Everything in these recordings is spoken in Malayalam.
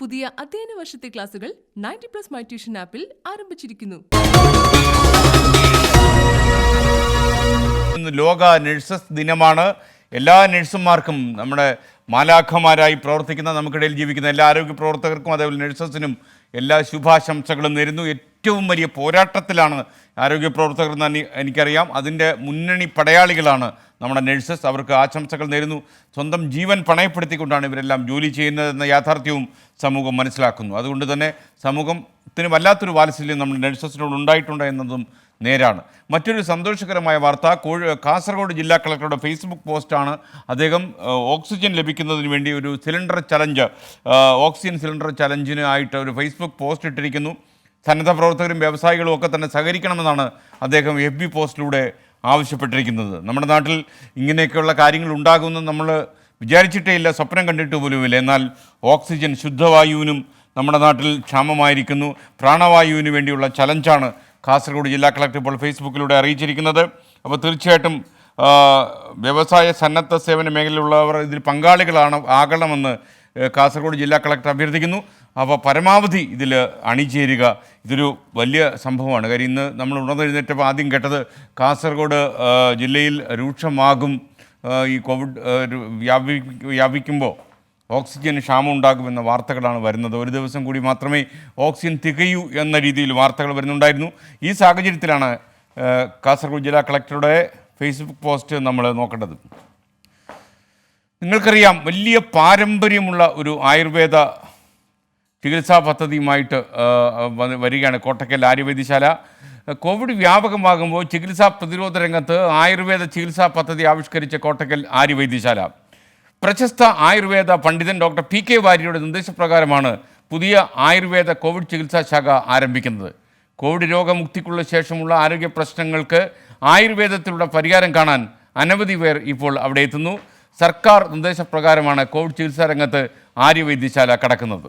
പുതിയ അധ്യയന വർഷത്തെ ക്ലാസുകൾ 90+ മൈ ട്യൂഷൻ ആപ്പിൽ ആരംഭിച്ചിരിക്കുന്നു. ഇന്ന് ലോക നഴ്സസ് ദിനമാണ്. എല്ലാ നഴ്സുമാർക്കും, നമ്മുടെ മാലാഖമാരായി പ്രവർത്തിക്കുന്ന, നമുക്കിടയിൽ ജീവിക്കുന്ന എല്ലാ ആരോഗ്യ പ്രവർത്തകർക്കും അതേപോലെ നഴ്സസിനും എല്ലാ ശുഭാശംസകളും നേരുന്നു. ഏറ്റവും വലിയ പോരാട്ടത്തിലാണ് ആരോഗ്യ പ്രവർത്തകർ എന്ന് എനിക്കറിയാം. അതിൻ്റെ മുന്നണി പടയാളികളാണ് നമ്മുടെ നഴ്സസ്. അവർക്ക് ആശംസകൾ നേരുന്നു. സ്വന്തം ജീവൻ പണയപ്പെടുത്തിക്കൊണ്ടാണ് ഇവരെല്ലാം ജോലി ചെയ്യുന്നതെന്ന യാഥാർത്ഥ്യവും സമൂഹം മനസ്സിലാക്കുന്നു. അതുകൊണ്ട് തന്നെ സമൂഹത്തിന് വല്ലാത്തൊരു വാത്സല്യം നമ്മുടെ നഴ്സസിനോട് ഉണ്ടായിട്ടുണ്ട് എന്നതും നേരാണ്. മറ്റൊരു സന്തോഷകരമായ വാർത്ത, കാസർഗോഡ് ജില്ലാ കളക്ടറുടെ ഫേസ്ബുക്ക് പോസ്റ്റാണ്. അദ്ദേഹം ഓക്സിജൻ ലഭിക്കുന്നതിന് വേണ്ടി ഒരു സിലിണ്ടർ ചലഞ്ച്, ഓക്സിജൻ സിലിണ്ടർ ചലഞ്ചിന് ആയിട്ട് ഒരു ഫേസ്ബുക്ക് പോസ്റ്റ് ഇട്ടിരിക്കുന്നു. സന്നദ്ധ പ്രവർത്തകരും വ്യവസായികളും ഒക്കെ തന്നെ സഹകരിക്കണമെന്നാണ് അദ്ദേഹം FB പോസ്റ്റിലൂടെ ആവശ്യപ്പെട്ടിരിക്കുന്നത്. നമ്മുടെ നാട്ടിൽ ഇങ്ങനെയൊക്കെയുള്ള കാര്യങ്ങൾ ഉണ്ടാകുമെന്ന് നമ്മൾ വിചാരിച്ചിട്ടേ ഇല്ല, സ്വപ്നം കണ്ടിട്ട് പോലുമില്ല. എന്നാൽ ഓക്സിജൻ, ശുദ്ധവായുവിനും നമ്മുടെ നാട്ടിൽ ക്ഷാമമായിരിക്കുന്നു. പ്രാണവായുവിന് വേണ്ടിയുള്ള ചലഞ്ചാണ് കാസർഗോഡ് ജില്ലാ കളക്ടർ ഇപ്പോൾ ഫേസ്ബുക്കിലൂടെ അറിയിച്ചിരിക്കുന്നത്. അപ്പോൾ തീർച്ചയായിട്ടും വ്യവസായ സന്നദ്ധ സേവന മേഖലയിലുള്ളവർ ഇതിൽ ആകണമെന്ന് കാസർഗോഡ് ജില്ലാ കളക്ടർ അഭ്യർത്ഥിക്കുന്നു. അപ്പോൾ പരമാവധി ഇതിൽ അണിചേരുക. ഇതൊരു വലിയ സംഭവമാണ്. കാര്യം ഇന്ന് നമ്മൾ ഉണർന്നെഴുന്നേറ്റപ്പോൾ ആദ്യം കേട്ടത് കാസർഗോഡ് ജില്ലയിൽ രൂക്ഷമാകും, ഈ കോവിഡ് വ്യാപിക്കുമ്പോൾ ഓക്സിജൻ ക്ഷാമം ഉണ്ടാകുമെന്ന വാർത്തകളാണ് വരുന്നത്. ഒരു ദിവസം കൂടി മാത്രമേ ഓക്സിജൻ തികയൂ എന്ന രീതിയിൽ വാർത്തകൾ വരുന്നുണ്ടായിരുന്നു. ഈ സാഹചര്യത്തിലാണ് കാസർഗോഡ് ജില്ലാ കളക്ടറുടെ ഫേസ്ബുക്ക് പോസ്റ്റ് നമ്മൾ നോക്കേണ്ടത്. നിങ്ങൾക്കറിയാം, വലിയ പാരമ്പര്യമുള്ള ഒരു ആയുർവേദ ചികിത്സാ പദ്ധതിയുമായിട്ട് വരികയാണ് കോട്ടക്കൽ ആര്യവൈദ്യശാല. കോവിഡ് വ്യാപകമാകുമ്പോൾ ചികിത്സാ പ്രതിരോധ രംഗത്ത് ആയുർവേദ ചികിത്സാ പദ്ധതി ആവിഷ്കരിച്ച കോട്ടക്കൽ ആര്യവൈദ്യശാല പ്രശസ്ത ആയുർവേദ പണ്ഡിതൻ ഡോക്ടർ PK വാര്യരുടെ നിർദ്ദേശപ്രകാരമാണ് പുതിയ ആയുർവേദ കോവിഡ് ചികിത്സാ ശാഖ ആരംഭിക്കുന്നത്. കോവിഡ് രോഗമുക്തിക്കുള്ള ശേഷമുള്ള ആരോഗ്യ പ്രശ്നങ്ങൾക്ക് ആയുർവേദത്തിലൂടെ പരിഹാരം കാണാൻ അനവധി പേർ ഇപ്പോൾ അവിടെ എത്തുന്നു. സർക്കാർ നിർദ്ദേശപ്രകാരമാണ് കോവിഡ് ചികിത്സാ രംഗത്ത് ആര്യവൈദ്യശാല കടക്കുന്നത്.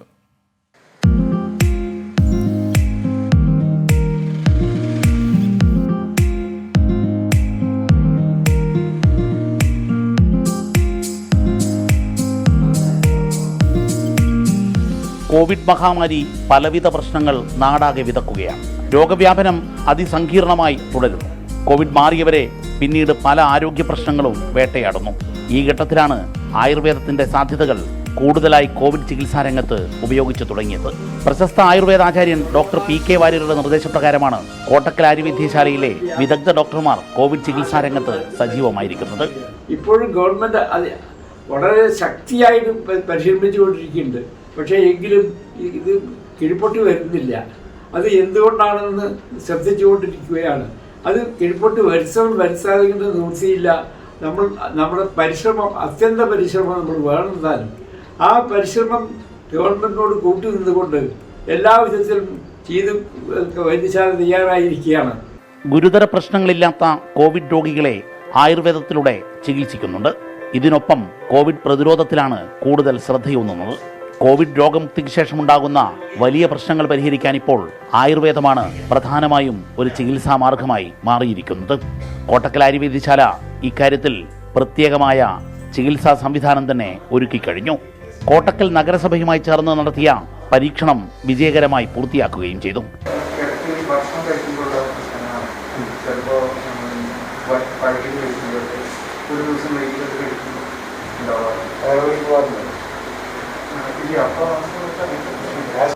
കോവിഡ് മഹാമാരി പലവിധ പ്രശ്നങ്ങൾ നാടാകെ വിതക്കുകയാണ്. രോഗവ്യാപനം അതിസങ്കീർണമായി തുടരുന്നു. കോവിഡ് മാറിയവരെ പിന്നീട് പല ആരോഗ്യ പ്രശ്നങ്ങളും വേട്ടയാടുന്നു. ഈ ഘട്ടത്തിലാണ് ആയുർവേദത്തിന്റെ സാധ്യതകൾ കൂടുതലായി കോവിഡ് ചികിത്സാ രംഗത്ത് ഉപയോഗിച്ചു തുടങ്ങിയത്. പ്രശസ്ത ആയുർവേദാചാര്യൻ ഡോക്ടർ PK വാര്യരുടെ നിർദ്ദേശപ്രകാരമാണ് കോട്ടക്കൽ ആര്യവൈദ്യശാലയിലെ വിദഗ്ധ ഡോക്ടർമാർ കോവിഡ് ചികിത്സാ രംഗത്ത് സജീവമായിരിക്കുന്നത്. ഇപ്പോഴും ഗവൺമെന്റ് വളരെ ശക്തിയായിട്ട് പരിശീലിപ്പിച്ചുകൊണ്ടിരിക്കുന്നുണ്ട്. പക്ഷേ എങ്കിലും ഇത് കിഴിപ്പൊട്ടി വരുന്നില്ല. അത് എന്തുകൊണ്ടാണെന്ന് ശ്രദ്ധിച്ചുകൊണ്ടിരിക്കുകയാണ്. അത് കിഴിപ്പൊട്ടി വരുത്താതിരിക്കേണ്ട നിവൃത്തിയില്ല. നമ്മുടെ പരിശ്രമം, അത്യന്ത പരിശ്രമം നമ്മൾ വേണമെന്നാലും ആ പരിശ്രമം ഗവൺമെൻറ്റിനോട് കൂട്ടി നിന്നുകൊണ്ട് എല്ലാ വിധത്തിലും ചെയ്ത് വൈദ്യശാല തയ്യാറായിരിക്കുകയാണ്. ഗുരുതര പ്രശ്നങ്ങളില്ലാത്ത കോവിഡ് രോഗികളെ ആയുർവേദത്തിലൂടെ ചികിത്സിക്കുന്നുണ്ട്. ഇതിനൊപ്പം കോവിഡ് പ്രതിരോധത്തിലാണ് കൂടുതൽ ശ്രദ്ധയൂന്നുന്നത്. കോവിഡ് രോഗമുക്തിക്ക് ശേഷമുണ്ടാകുന്ന വലിയ പ്രശ്നങ്ങൾ പരിഹരിക്കാൻ ഇപ്പോൾ ആയുർവേദമാണ് പ്രധാനമായും ഒരു ചികിത്സാ മാർഗമായി മാറിയിരിക്കുന്നത്. കോട്ടക്കൽ ആര്യവൈദ്യശാല ഇക്കാര്യത്തിൽ പ്രത്യേകമായ ചികിത്സാ സംവിധാനം തന്നെ ഒരുക്കിക്കഴിഞ്ഞു. കോട്ടക്കൽ നഗരസഭയുമായി ചേർന്ന് നടത്തിയ പരീക്ഷണം വിജയകരമായി പൂർത്തിയാക്കുകയും ചെയ്തു.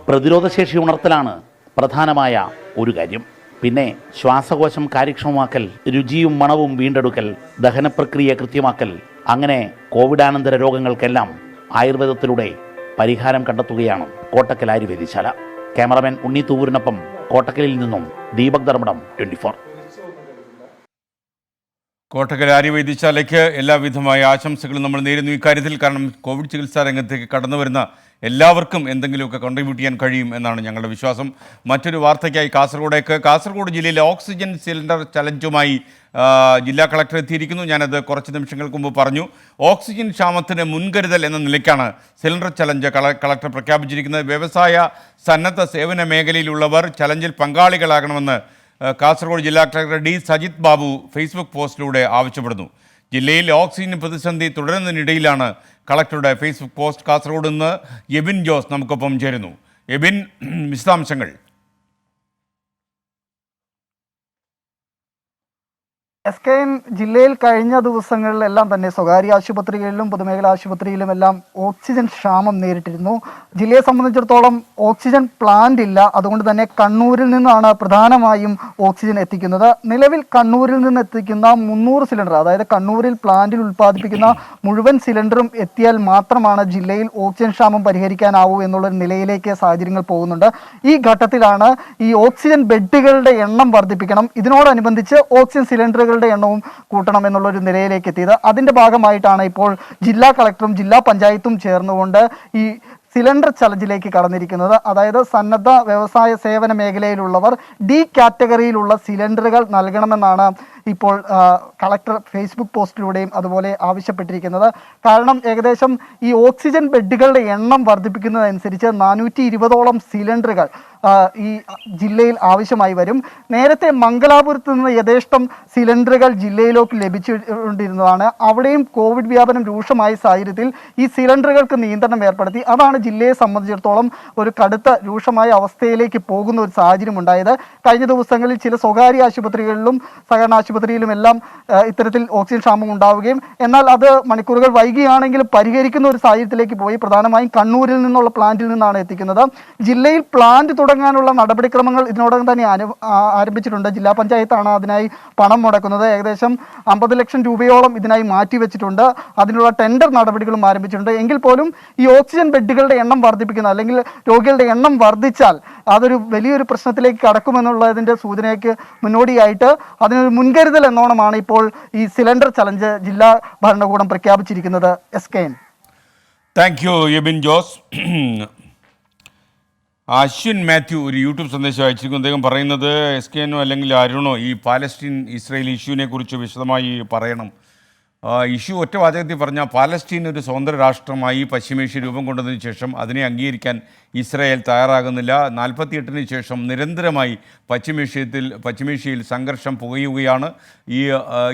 പ്രതിരോധശേഷി ഉണർത്തലാണ് പ്രധാനമായ ഒരു കാര്യം. പിന്നെ ശ്വാസകോശം കാര്യക്ഷമമാക്കൽ, രുചിയും മണവും വീണ്ടെടുക്കൽ, ദഹനപ്രക്രിയ കൃത്യമാക്കൽ, അങ്ങനെ കോവിഡാനന്തര രോഗങ്ങൾക്കെല്ലാം ആയുർവേദത്തിലൂടെ പരിഹാരം കണ്ടെത്തുകയാണ് കോട്ടക്കൽ ആര്യവൈദ്യശാല. ക്യാമറമാൻ ഉണ്ണി തൂവൂരിനൊപ്പം കോട്ടക്കലിൽ നിന്നും ദീപക് ധർമ്മടം 24. കോട്ടക്കൽ ആര്യവൈദ്യശാലയ്ക്ക് എല്ലാവിധമായ ആശംസകളും നമ്മൾ നേരുന്നു ഇക്കാര്യത്തിൽ. കാരണം കോവിഡ് ചികിത്സാ രംഗത്തേക്ക് കടന്നു വരുന്ന എല്ലാവർക്കും എന്തെങ്കിലുമൊക്കെ കോൺട്രിബ്യൂട്ട് ചെയ്യാൻ കഴിയും എന്നാണ് ഞങ്ങളുടെ വിശ്വാസം. മറ്റൊരു വാർത്തയ്ക്കായി കാസർഗോഡ് ജില്ലയിലെ ഓക്സിജൻ സിലിണ്ടർ ചലഞ്ചുമായി ജില്ലാ കളക്ടർ എത്തിയിരിക്കുന്നു. ഞാനത് കുറച്ച് നിമിഷങ്ങൾക്ക് മുമ്പ് പറഞ്ഞു. ഓക്സിജൻ ക്ഷാമത്തിന് മുൻകരുതൽ എന്ന നിലയ്ക്കാണ് സിലിണ്ടർ ചലഞ്ച് കളക്ടർ പ്രഖ്യാപിച്ചിരിക്കുന്നത്. വ്യവസായ സന്നദ്ധ സേവന മേഖലയിലുള്ളവർ ചലഞ്ചിൽ പങ്കാളികളാകണമെന്ന് കാസർഗോഡ് ജില്ലാ collector D. Sajith Babu Facebook പോസ്റ്റിലൂടെ ആവശ്യപ്പെടുന്നു. ജില്ലയിൽ ഓക്സിജൻ പ്രതിസന്ധി തുടരുന്നതിനിടയിലാണ് കളക്ടറുടെ ഫേസ്ബുക്ക് പോസ്റ്റ്. കാസർഗോഡ് നിന്ന് എബിൻ ജോസ് നമുക്കൊപ്പം ചേരുന്നു. എബിൻ, വിശദാംശങ്ങൾ. SKN ജില്ലയിൽ കഴിഞ്ഞ ദിവസങ്ങളിലെല്ലാം തന്നെ സ്വകാര്യ ആശുപത്രികളിലും പൊതുമേഖലാ ആശുപത്രിയിലും എല്ലാം ഓക്സിജൻ ക്ഷാമം നേരിട്ടിരുന്നു. ജില്ലയെ സംബന്ധിച്ചിടത്തോളം ഓക്സിജൻ പ്ലാന്റ് ഇല്ല. അതുകൊണ്ട് തന്നെ കണ്ണൂരിൽ നിന്നാണ് പ്രധാനമായും ഓക്സിജൻ എത്തിക്കുന്നത്. നിലവിൽ കണ്ണൂരിൽ നിന്ന് എത്തിക്കുന്ന 300 സിലിണ്ടർ, അതായത് കണ്ണൂരിൽ പ്ലാന്റിൽ ഉൽപ്പാദിപ്പിക്കുന്ന മുഴുവൻ സിലിണ്ടറും എത്തിയാൽ മാത്രമാണ് ജില്ലയിൽ ഓക്സിജൻ ക്ഷാമം പരിഹരിക്കാനാവൂ എന്നുള്ളൊരു നിലയിലേക്ക് സാഹചര്യങ്ങൾ പോകുന്നുണ്ട്. ഈ ഘട്ടത്തിലാണ് ഈ ഓക്സിജൻ ബെഡുകളുടെ എണ്ണം വർദ്ധിപ്പിക്കണം, ഇതിനോടനുബന്ധിച്ച് ഓക്സിജൻ സിലിണ്ടറുകൾ എണ്ണവും കൂട്ടണം എന്നുള്ളൊരു നിലയിലേക്ക് എത്തിയത്. അതിന്റെ ഭാഗമായിട്ടാണ് ഇപ്പോൾ ജില്ലാ കളക്ടറും ജില്ലാ പഞ്ചായത്തും ചേർന്നുകൊണ്ട് ഈ സിലിണ്ടർ ചലഞ്ചിലേക്ക് കടന്നിരിക്കുന്നത്. അതായത് സന്നദ്ധ വ്യവസായ സേവന മേഖലയിലുള്ളവർ D കാറ്റഗറിയിലുള്ള സിലിണ്ടറുകൾ നൽകണമെന്നാണ് ഇപ്പോൾ കളക്ടർ ഫേസ്ബുക്ക് പോസ്റ്റിലൂടെയും അതുപോലെ ആവശ്യപ്പെട്ടിരിക്കുന്നത്. കാരണം ഏകദേശം ഈ ഓക്സിജൻ ബെഡുകളുടെ എണ്ണം വർദ്ധിപ്പിക്കുന്നതനുസരിച്ച് 420ഓളം സിലിണ്ടറുകൾ ഈ ജില്ലയിൽ ആവശ്യമായി വരും. നേരത്തെ മംഗലാപുരത്ത് നിന്ന് യഥേഷ്ടം സിലിണ്ടറുകൾ ജില്ലയിലേക്ക് ലഭിച്ചുകൊണ്ടിരുന്നതാണ്. അവിടെയും കോവിഡ് വ്യാപനം രൂക്ഷമായ സാഹചര്യത്തിൽ ഈ സിലിണ്ടറുകൾക്ക് നിയന്ത്രണം ഏർപ്പെടുത്തി. അതാണ് ജില്ലയെ സംബന്ധിച്ചിടത്തോളം ഒരു കടുത്ത രൂക്ഷമായ അവസ്ഥയിലേക്ക് പോകുന്ന ഒരു സാഹചര്യം ഉണ്ടായത്. കഴിഞ്ഞ ദിവസങ്ങളിൽ ചില സ്വകാര്യ ആശുപത്രികളിലും സഹകരണ ആശുപത്രിയിലുമെല്ലാം ഇത്തരത്തിൽ ഓക്സിജൻ ക്ഷാമം ഉണ്ടാവുകയും എന്നാൽ അത് മണിക്കൂറുകൾ വൈകിയാണെങ്കിലും പരിഹരിക്കുന്ന ഒരു സാഹചര്യത്തിലേക്ക് പോയി. പ്രധാനമായും കണ്ണൂരിൽ നിന്നുള്ള പ്ലാന്റിൽ നിന്നാണ് എത്തിക്കുന്നത്. ജില്ലയിൽ പ്ലാന്റ് തുടങ്ങാനുള്ള നടപടിക്രമങ്ങൾ ഇതിനോടകം തന്നെ ആരംഭിച്ചിട്ടുണ്ട്. ജില്ലാ പഞ്ചായത്താണ് അതിനായി പണം മുടക്കുന്നത്. ഏകദേശം 50 ലക്ഷം രൂപയോളം ഇതിനായി മാറ്റിവെച്ചിട്ടുണ്ട്. അതിനുള്ള ടെൻഡർ നടപടികളും ആരംഭിച്ചിട്ടുണ്ട്. എങ്കിൽ പോലും ഈ ഓക്സിജൻ ബെഡുകളുടെ എണ്ണം വർദ്ധിപ്പിക്കുന്ന അല്ലെങ്കിൽ രോഗികളുടെ എണ്ണം വർദ്ധിച്ചാൽ അതൊരു വലിയൊരു പ്രശ്നത്തിലേക്ക് കടക്കുമെന്നുള്ളതിൻ്റെ സൂചനയ്ക്ക് മുന്നോടിയായിട്ട് അതിനൊരു മുൻകരുതൽ എന്നോണമാണ് ഇപ്പോൾ ഈ സിലിണ്ടർ ചലഞ്ച് ജില്ലാ ഭരണകൂടം പ്രഖ്യാപിച്ചിരിക്കുന്നത്. SKN. Thank you Abin Jose. Ashwin Mathew ഒരു യൂട്യൂബ് സന്ദേശം അയച്ചിരിക്കുന്നു. അദ്ദേഹം പറയുന്നത് SKN അല്ലെങ്കിൽ അരുണോ ഈ പാലസ്തീൻ ഇസ്രായേൽ ഇഷ്യൂവിനെ കുറിച്ച് വിശദമായി പറയണം. ഇഷ്യൂ ഒറ്റ വാചകത്തിൽ പറഞ്ഞാൽ പാലസ്തീൻ ഒരു സ്വതന്ത്ര രാഷ്ട്രമായി പശ്ചിമേഷ്യ രൂപം കൊണ്ടതിന് ശേഷം അതിനെ അംഗീകരിക്കാൻ ഇസ്രായേൽ തയ്യാറാകുന്നില്ല. 48-ന് ശേഷം നിരന്തരമായി പശ്ചിമേഷ്യയിൽ സംഘർഷം പുകയുകയാണ്.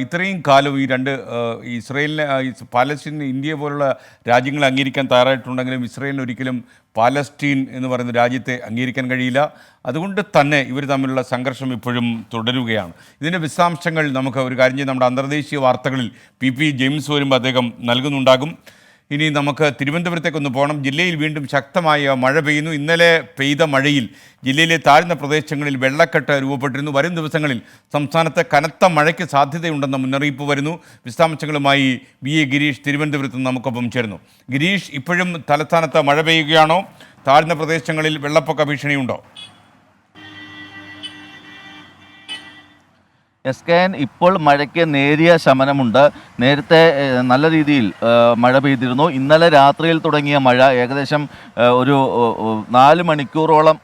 ഇത്രയും കാലം ഈ രണ്ട് ഇസ്രായേലിനെ പാലസ്തീൻ ഇന്ത്യ പോലുള്ള രാജ്യങ്ങളെ അംഗീകരിക്കാൻ തയ്യാറായിട്ടുണ്ടെങ്കിലും ഇസ്രായേലിന് ഒരിക്കലും പാലസ്തീൻ എന്ന് പറയുന്ന രാജ്യത്തെ അംഗീകരിക്കാൻ കഴിയില്ല. അതുകൊണ്ട് തന്നെ ഇവർ തമ്മിലുള്ള സംഘർഷം ഇപ്പോഴും തുടരുകയാണ്. ഇതിൻ്റെ വിശദാംശങ്ങൾ നമുക്ക് ഒരു കാര്യം ചെയ്ത് നമ്മുടെ അന്തർദേശീയ വാർത്തകളിൽ PP ജെയിംസ് വരുമ്പോൾ അദ്ദേഹം നൽകുന്നുണ്ടാകും. ഇനി നമുക്ക് തിരുവനന്തപുരത്തേക്കൊന്ന് പോകണം. ജില്ലയിൽ വീണ്ടും ശക്തമായ മഴ പെയ്യുന്നു. ഇന്നലെ പെയ്ത മഴയിൽ ജില്ലയിലെ താഴ്ന്ന പ്രദേശങ്ങളിൽ വെള്ളക്കെട്ട് രൂപപ്പെട്ടിരുന്നു. വരും ദിവസങ്ങളിൽ സംസ്ഥാനത്ത് കനത്ത മഴയ്ക്ക് സാധ്യതയുണ്ടെന്ന മുന്നറിയിപ്പ് വരുന്നു. വിശദാംശങ്ങളുമായി BA ഗിരീഷ് തിരുവനന്തപുരത്ത് നമുക്കൊപ്പം ചേരുന്നു. ഗിരീഷ്, ഇപ്പോഴും തലസ്ഥാനത്ത് മഴ പെയ്യുകയാണോ? താഴ്ന്ന പ്രദേശങ്ങളിൽ വെള്ളപ്പൊക്ക ഭീഷണിയുണ്ടോ? SKN ഇപ്പോൾ മഴയ്ക്ക് നേരിയ ശമനമുണ്ട്. നേരത്തെ നല്ല രീതിയിൽ മഴ പെയ്തിരുന്നു. ഇന്നലെ രാത്രിയിൽ തുടങ്ങിയ മഴ ഏകദേശം ഒരു 4 മണിക്കൂറോളം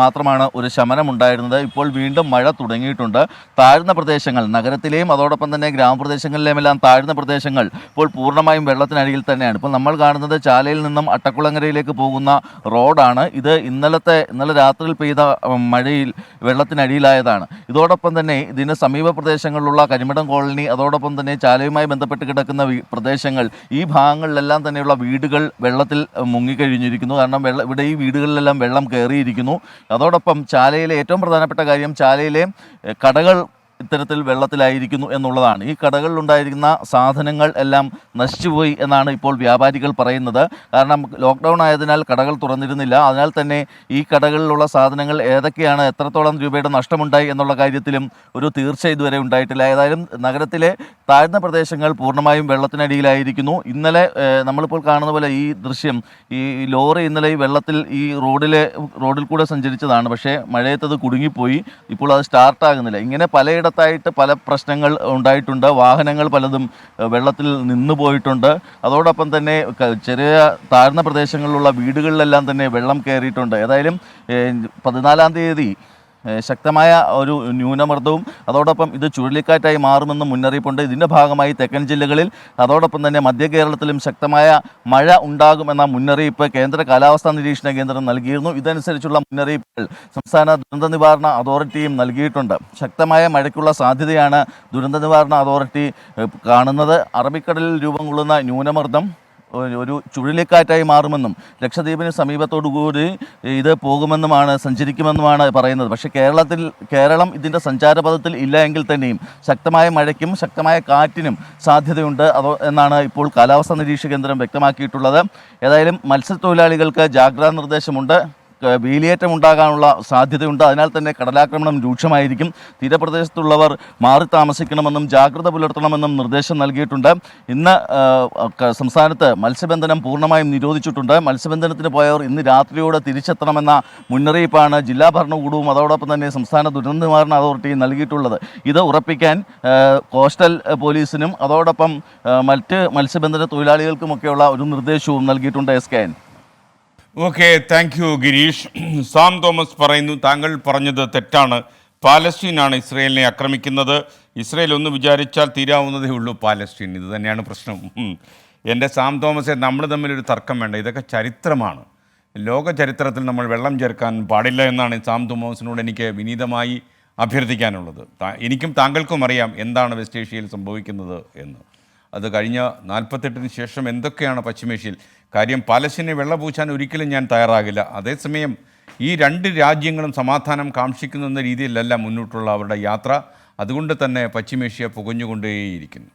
മാത്രമാണ് ഒരു ശമനമുണ്ടായിരുന്നത്. ഇപ്പോൾ വീണ്ടും മഴ തുടങ്ങിയിട്ടുണ്ട്. താഴ്ന്ന പ്രദേശങ്ങൾ നഗരത്തിലെയും അതോടൊപ്പം തന്നെ ഗ്രാമപ്രദേശങ്ങളിലെല്ലാം താഴ്ന്ന പ്രദേശങ്ങൾ ഇപ്പോൾ പൂർണ്ണമായും വെള്ളത്തിനടിയിൽ തന്നെയാണ്. ഇപ്പോൾ നമ്മൾ കാണുന്നത് ചാലയിൽ നിന്നും അട്ടക്കുളങ്ങരയിലേക്ക് പോകുന്ന റോഡാണ്. ഇത് ഇന്നലെ രാത്രിയിൽ പെയ്ത മഴയിൽ വെള്ളത്തിനടിയിലായതാണ്. ഇതോടൊപ്പം തന്നെ ഇതിന് സമീപ പ്രദേശങ്ങളിലുള്ള കരിമഠം കോളനി അതോടൊപ്പം തന്നെ ചാലയുമായി ബന്ധപ്പെട്ട് കിടക്കുന്ന പ്രദേശങ്ങൾ ഈ ഭാഗങ്ങളിലെല്ലാം തന്നെയുള്ള വീടുകൾ വെള്ളത്തിൽ മുങ്ങിക്കഴിഞ്ഞിരിക്കുന്നു. കാരണം ഇവിടെ ഈ വീടുകളിലെല്ലാം വെള്ളം കയറിയിരിക്കുന്നു. അതോടൊപ്പം ചാലയിലെ ഏറ്റവും പ്രധാനപ്പെട്ട കാര്യം ചാലയിലെ കടകൾ ഇത്തരത്തിൽ വെള്ളത്തിലായിരിക്കുന്നു എന്നുള്ളതാണ്. ഈ കടകളിലുണ്ടായിരിക്കുന്ന സാധനങ്ങൾ എല്ലാം നശിച്ചുപോയി എന്നാണ് ഇപ്പോൾ വ്യാപാരികൾ പറയുന്നത്. കാരണം ലോക്ക്ഡൗൺ ആയതിനാൽ കടകൾ തുറന്നിരുന്നില്ല. അതിനാൽ തന്നെ ഈ കടകളിലുള്ള സാധനങ്ങൾ ഏതൊക്കെയാണ്, എത്രത്തോളം രൂപയുടെ നഷ്ടമുണ്ടായി എന്നുള്ള കാര്യത്തിലും ഒരു തീർച്ച ഇതുവരെ ഉണ്ടായിട്ടില്ല. ഏതായാലും നഗരത്തിലെ താഴ്ന്ന പ്രദേശങ്ങൾ പൂർണ്ണമായും വെള്ളത്തിനടിയിലായിരിക്കുന്നു. ഇന്നലെ നമ്മളിപ്പോൾ കാണുന്ന പോലെ ഈ ദൃശ്യം, ഈ ലോറി ഇന്നലെ ഈ വെള്ളത്തിൽ ഈ റോഡിൽ കൂടെ സഞ്ചരിച്ചതാണ്. പക്ഷേ മഴയത്തത് കുടുങ്ങിപ്പോയി. ഇപ്പോൾ അത് സ്റ്റാർട്ടാകുന്നില്ല. ഇങ്ങനെ പലയിടത്തായിട്ട് പല പ്രശ്നങ്ങൾ ഉണ്ടായിട്ടുണ്ട്. വാഹനങ്ങൾ പലതും വെള്ളത്തിൽ നിന്നു പോയിട്ടുണ്ട്. അതോടൊപ്പം തന്നെ ചെറിയ താഴ്ന്ന പ്രദേശങ്ങളിലുള്ള വീടുകളിലെല്ലാം തന്നെ വെള്ളം കയറിയിട്ടുണ്ട്. ഏതായാലും 14-ാം തീയതി ശക്തമായ ഒരു ന്യൂനമർദ്ദവും അതോടൊപ്പം ഇത് ചുഴലിക്കാറ്റായി മാറുമെന്ന് മുന്നറിയിപ്പുണ്ട്. ഇതിൻ്റെ ഭാഗമായി തെക്കൻ ജില്ലകളിൽ അതോടൊപ്പം തന്നെ മധ്യ കേരളത്തിലും ശക്തമായ മഴ ഉണ്ടാകുമെന്ന മുന്നറിയിപ്പ് കേന്ദ്ര കാലാവസ്ഥാ നിരീക്ഷണ കേന്ദ്രം നൽകിയിരുന്നു. ഇതനുസരിച്ചുള്ള മുന്നറിയിപ്പുകൾ സംസ്ഥാന ദുരന്ത നിവാരണ അതോറിറ്റിയും നൽകിയിട്ടുണ്ട്. ശക്തമായ മഴയ്ക്കുള്ള സാധ്യതയാണ് ദുരന്ത നിവാരണ അതോറിറ്റി കാണുന്നത്. അറബിക്കടലിൽ രൂപം കൊള്ളുന്ന ന്യൂനമർദ്ദം ഒരു ചുഴലിക്കാറ്റായി മാറുമെന്നും ലക്ഷദ്വീപിന് സമീപത്തോടുകൂടി ഇത് പോകുമെന്നുമാണ്, സഞ്ചരിക്കുമെന്നുമാണ് പറയുന്നത്. പക്ഷേ കേരളം ഇതിൻ്റെ സഞ്ചാരപഥത്തിൽ ഇല്ല എങ്കിൽ തന്നെയും ശക്തമായ മഴയ്ക്കും ശക്തമായ കാറ്റിനും സാധ്യതയുണ്ട് എന്നാണ് ഇപ്പോൾ കാലാവസ്ഥാ നിരീക്ഷണ കേന്ദ്രം വ്യക്തമാക്കിയിട്ടുള്ളത്. ഏതായാലും മത്സ്യത്തൊഴിലാളികൾക്ക് ജാഗ്രതാ നിർദ്ദേശമുണ്ട്. വേലിയേറ്റം ഉണ്ടാകാനുള്ള സാധ്യതയുണ്ട്. അതിനാൽ തന്നെ കടലാക്രമണം രൂക്ഷമായിരിക്കും. തീരപ്രദേശത്തുള്ളവർ മാറി താമസിക്കണമെന്നും ജാഗ്രത പുലർത്തണമെന്നും നിർദ്ദേശം നൽകിയിട്ടുണ്ട്. ഇന്ന് സംസ്ഥാനത്ത് മത്സ്യബന്ധനം പൂർണ്ണമായും നിരോധിച്ചിട്ടുണ്ട്. മത്സ്യബന്ധനത്തിന് പോയവർ ഇന്ന് രാത്രിയോടെ തിരിച്ചെത്തണമെന്ന മുന്നറിയിപ്പാണ് ജില്ലാ ഭരണകൂടവും അതോടൊപ്പം തന്നെ സംസ്ഥാന ദുരന്ത നിവാരണ അതോറിറ്റിയും നൽകിയിട്ടുള്ളത്. ഇത് ഉറപ്പിക്കാൻ കോസ്റ്റൽ പോലീസിനും അതോടൊപ്പം മറ്റ് മത്സ്യബന്ധന തൊഴിലാളികൾക്കുമൊക്കെയുള്ള ഒരു നിർദ്ദേശവും നൽകിയിട്ടുണ്ട്. SKN. Okay, thank you Girish. Sam Thomas പറയുന്നു, താങ്കൾ പറഞ്ഞത് തെറ്റാണ്. പാലസ്തീനാണ് ഇസ്രയേലിനെ ആക്രമിക്കുന്നത്. ഇസ്രയേൽ ഒന്ന് വിചാരിച്ചാൽ തീരാവുന്നതേ ഉള്ളൂ പാലസ്തീൻ. ഇത് തന്നെയാണ് പ്രശ്നം. എൻ്റെ സാം തോമസെ, നമ്മൾ തമ്മിലൊരു തർക്കം വേണ്ട. ഇതൊക്കെ ചരിത്രമാണ്. ലോക ചരിത്രത്തിൽ നമ്മൾ വെള്ളം ചേർക്കാൻ പാടില്ല എന്നാണ് സാം തോമസിനോട് എനിക്ക് വിനീതമായി അഭ്യർത്ഥിക്കാനുള്ളത്. എനിക്കും താങ്കൾക്കും അറിയാം എന്താണ് വെസ്റ്റ് ഏഷ്യയിൽ സംഭവിക്കുന്നത് എന്ന്. അത് കഴിഞ്ഞ 48-ന് ശേഷം എന്തൊക്കെയാണ് പശ്ചിമേഷ്യയിൽ. കാര്യം പാലസ്തീനെ വെള്ളപൂച്ചാൻ ഒരിക്കലും ഞാൻ തയ്യാറാകില്ല. അതേസമയം ഈ രണ്ട് രാജ്യങ്ങളും സമാധാനം കാക്ഷിക്കുന്ന രീതിയിലല്ല മുന്നോട്ടുള്ള അവരുടെ യാത്ര. അതുകൊണ്ട് തന്നെ പശ്ചിമേഷ്യ പുകഞ്ഞുകൊണ്ടേയിരിക്കുന്നു.